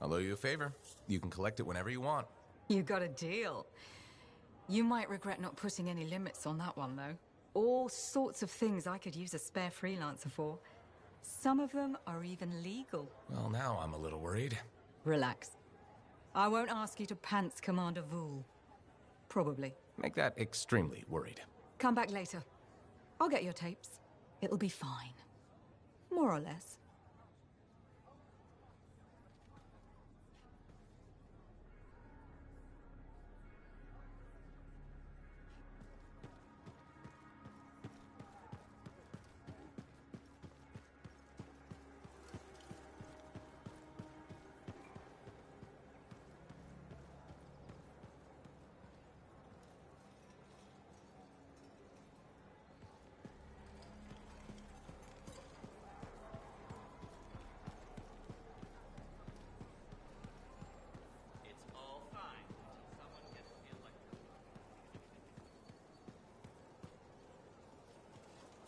I'll owe you a favor. You can collect it whenever you want. You got a deal. You might regret not putting any limits on that one, though. All sorts of things I could use a spare freelancer for. Some of them are even legal. Well, now I'm a little worried. Relax. I won't ask you to pants Commander Vool. Probably. Make that extremely worried. Come back later. I'll get your tapes. It'll be fine. More or less.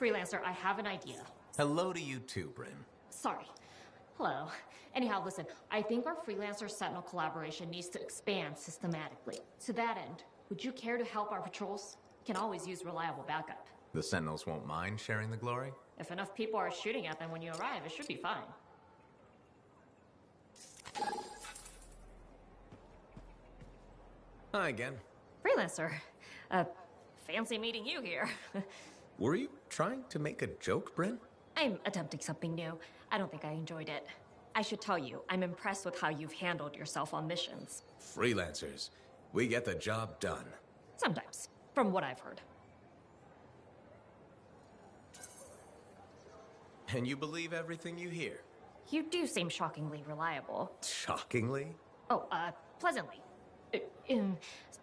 Freelancer, I have an idea. Hello to you too, Bryn. Sorry. Hello. Anyhow, listen, I think our Freelancer Sentinel collaboration needs to expand systematically. To that end, would you care to help our patrols? Can always use reliable backup. The Sentinels won't mind sharing the glory? If enough people are shooting at them when you arrive, it should be fine. Hi again. Freelancer. Fancy meeting you here. Were you trying to make a joke, Bryn? I'm attempting something new. I don't think I enjoyed it. I should tell you, I'm impressed with how you've handled yourself on missions. Freelancers. We get the job done. Sometimes, from what I've heard. And you believe everything you hear? You do seem shockingly reliable. Shockingly? Oh, pleasantly.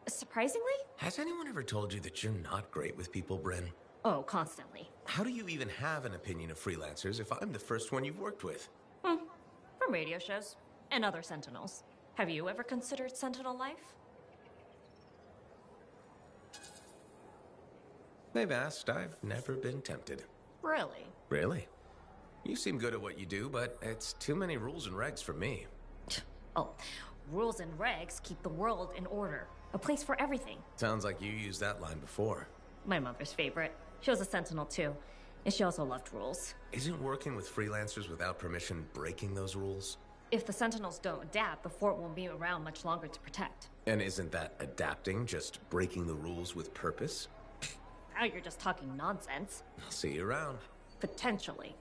Surprisingly? Has anyone ever told you that you're not great with people, Bryn? Oh, constantly. How do you even have an opinion of freelancers if I'm the first one you've worked with? From radio shows and other Sentinels. Have you ever considered Sentinel life? They've asked. I've never been tempted. Really? Really? You seem good at what you do, but it's too many rules and regs for me. Oh, rules and regs keep the world in order. A place for everything. Sounds like you used that line before. My mother's favorite. She was a Sentinel too, and she also loved rules. Isn't working with freelancers without permission breaking those rules? If the Sentinels don't adapt, the fort won't be around much longer to protect. And isn't that adapting just breaking the rules with purpose? Now you're just talking nonsense. I'll see you around. Potentially.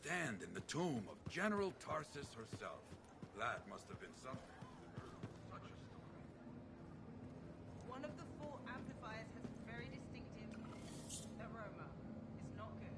stand in the tomb of General Tarsus herself. That must have been something. Such a story. One of the 4 amplifiers has a very distinctive aroma. It's not good.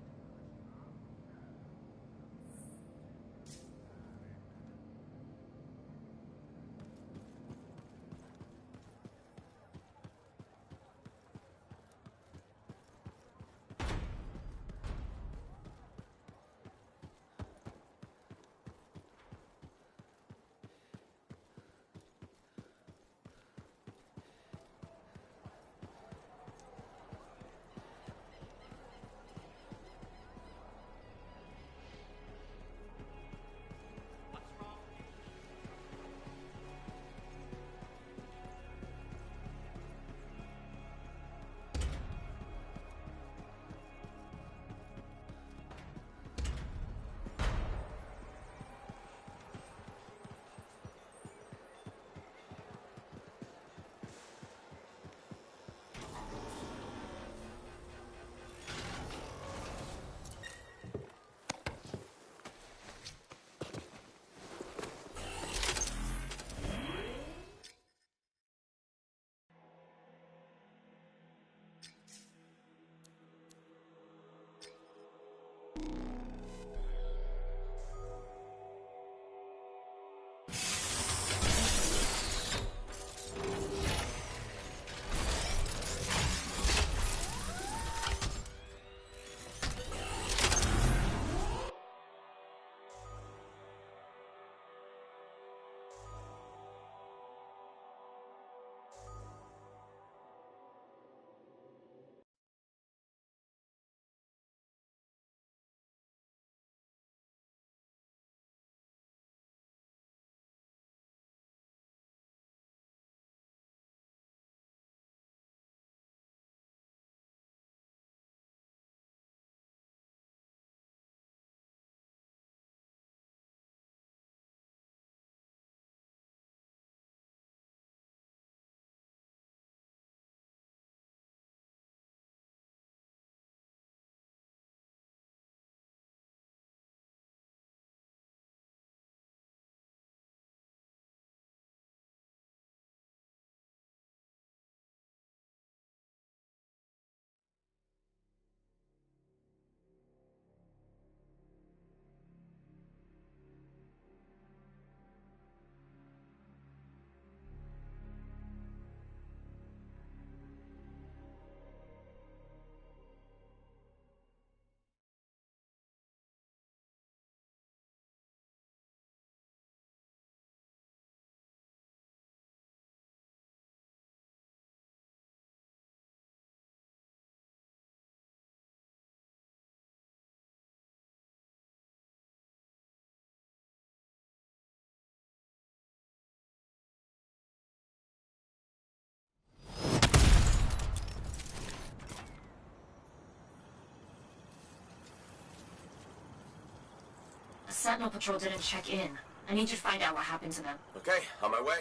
The Sentinel Patrol didn't check in. I need you to find out what happened to them. Okay, on my way.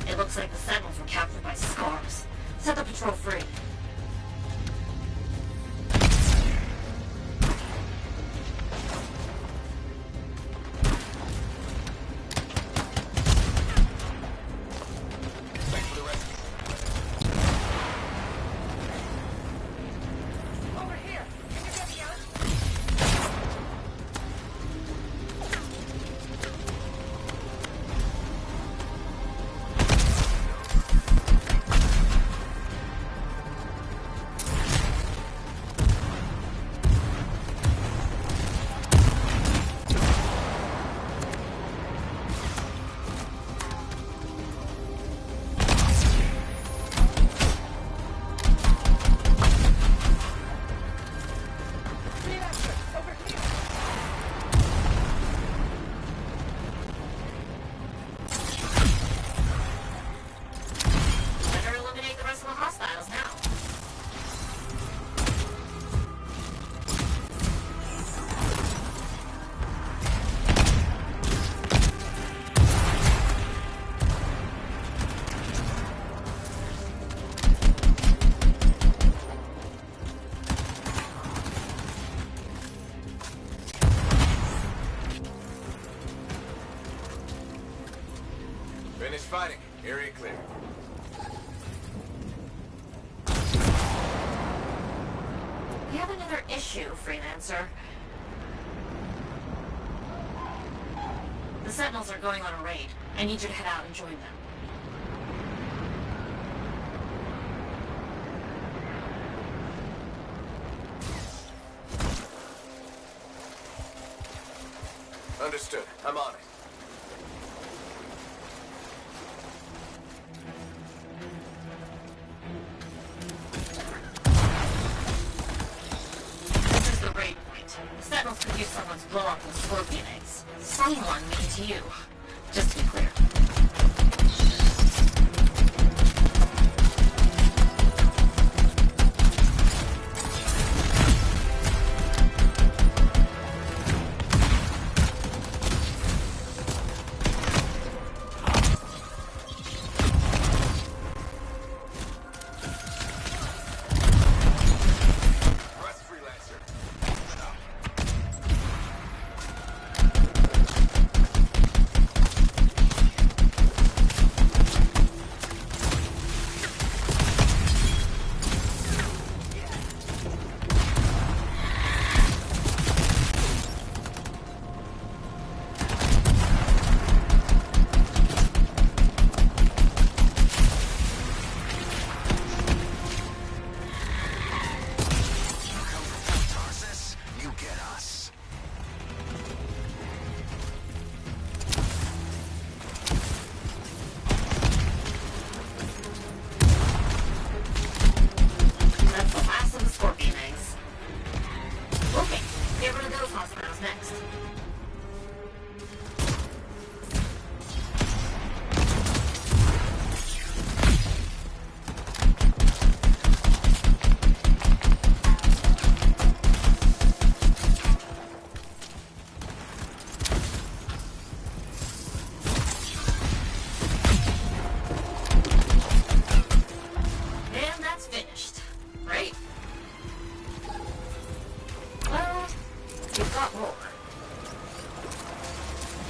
It looks like the Sentinels were captured by Scars. Set the patrol free. Thanks for the rescue. Over here! Can you get me out? fighting. Area clear. We have another issue, Freelancer. The Sentinels are going on a raid. I need you to head out and join them. Understood. I'm on it. This is the raid point. The Sentinels could use someone to blow up those scorpion eggs. Someone mean to you. Just to be clear.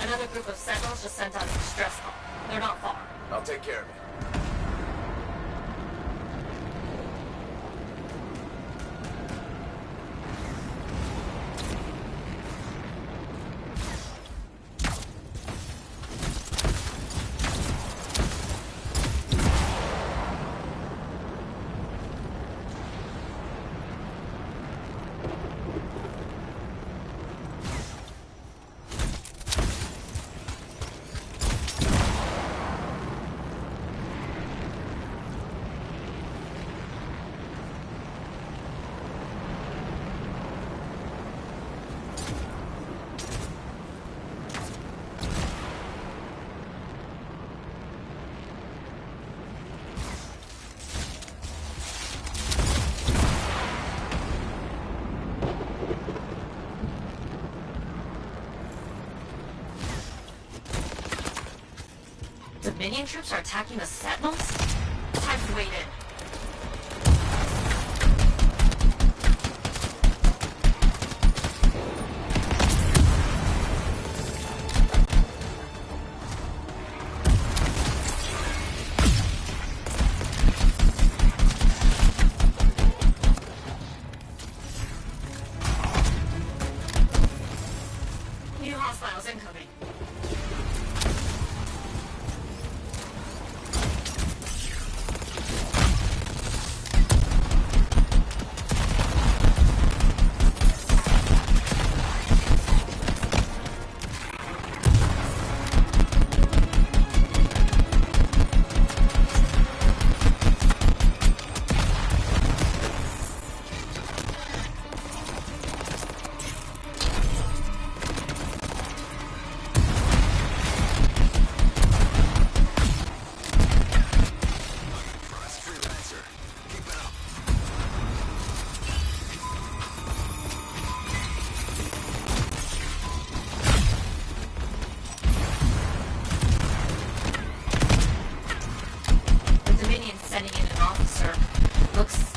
Another group of Sentinels just sent out a distress call. They're not far. I'll take care of it. Dominion troops are attacking the Sentinels? Time to wait in. New hostiles incoming. Sending in an officer. Looks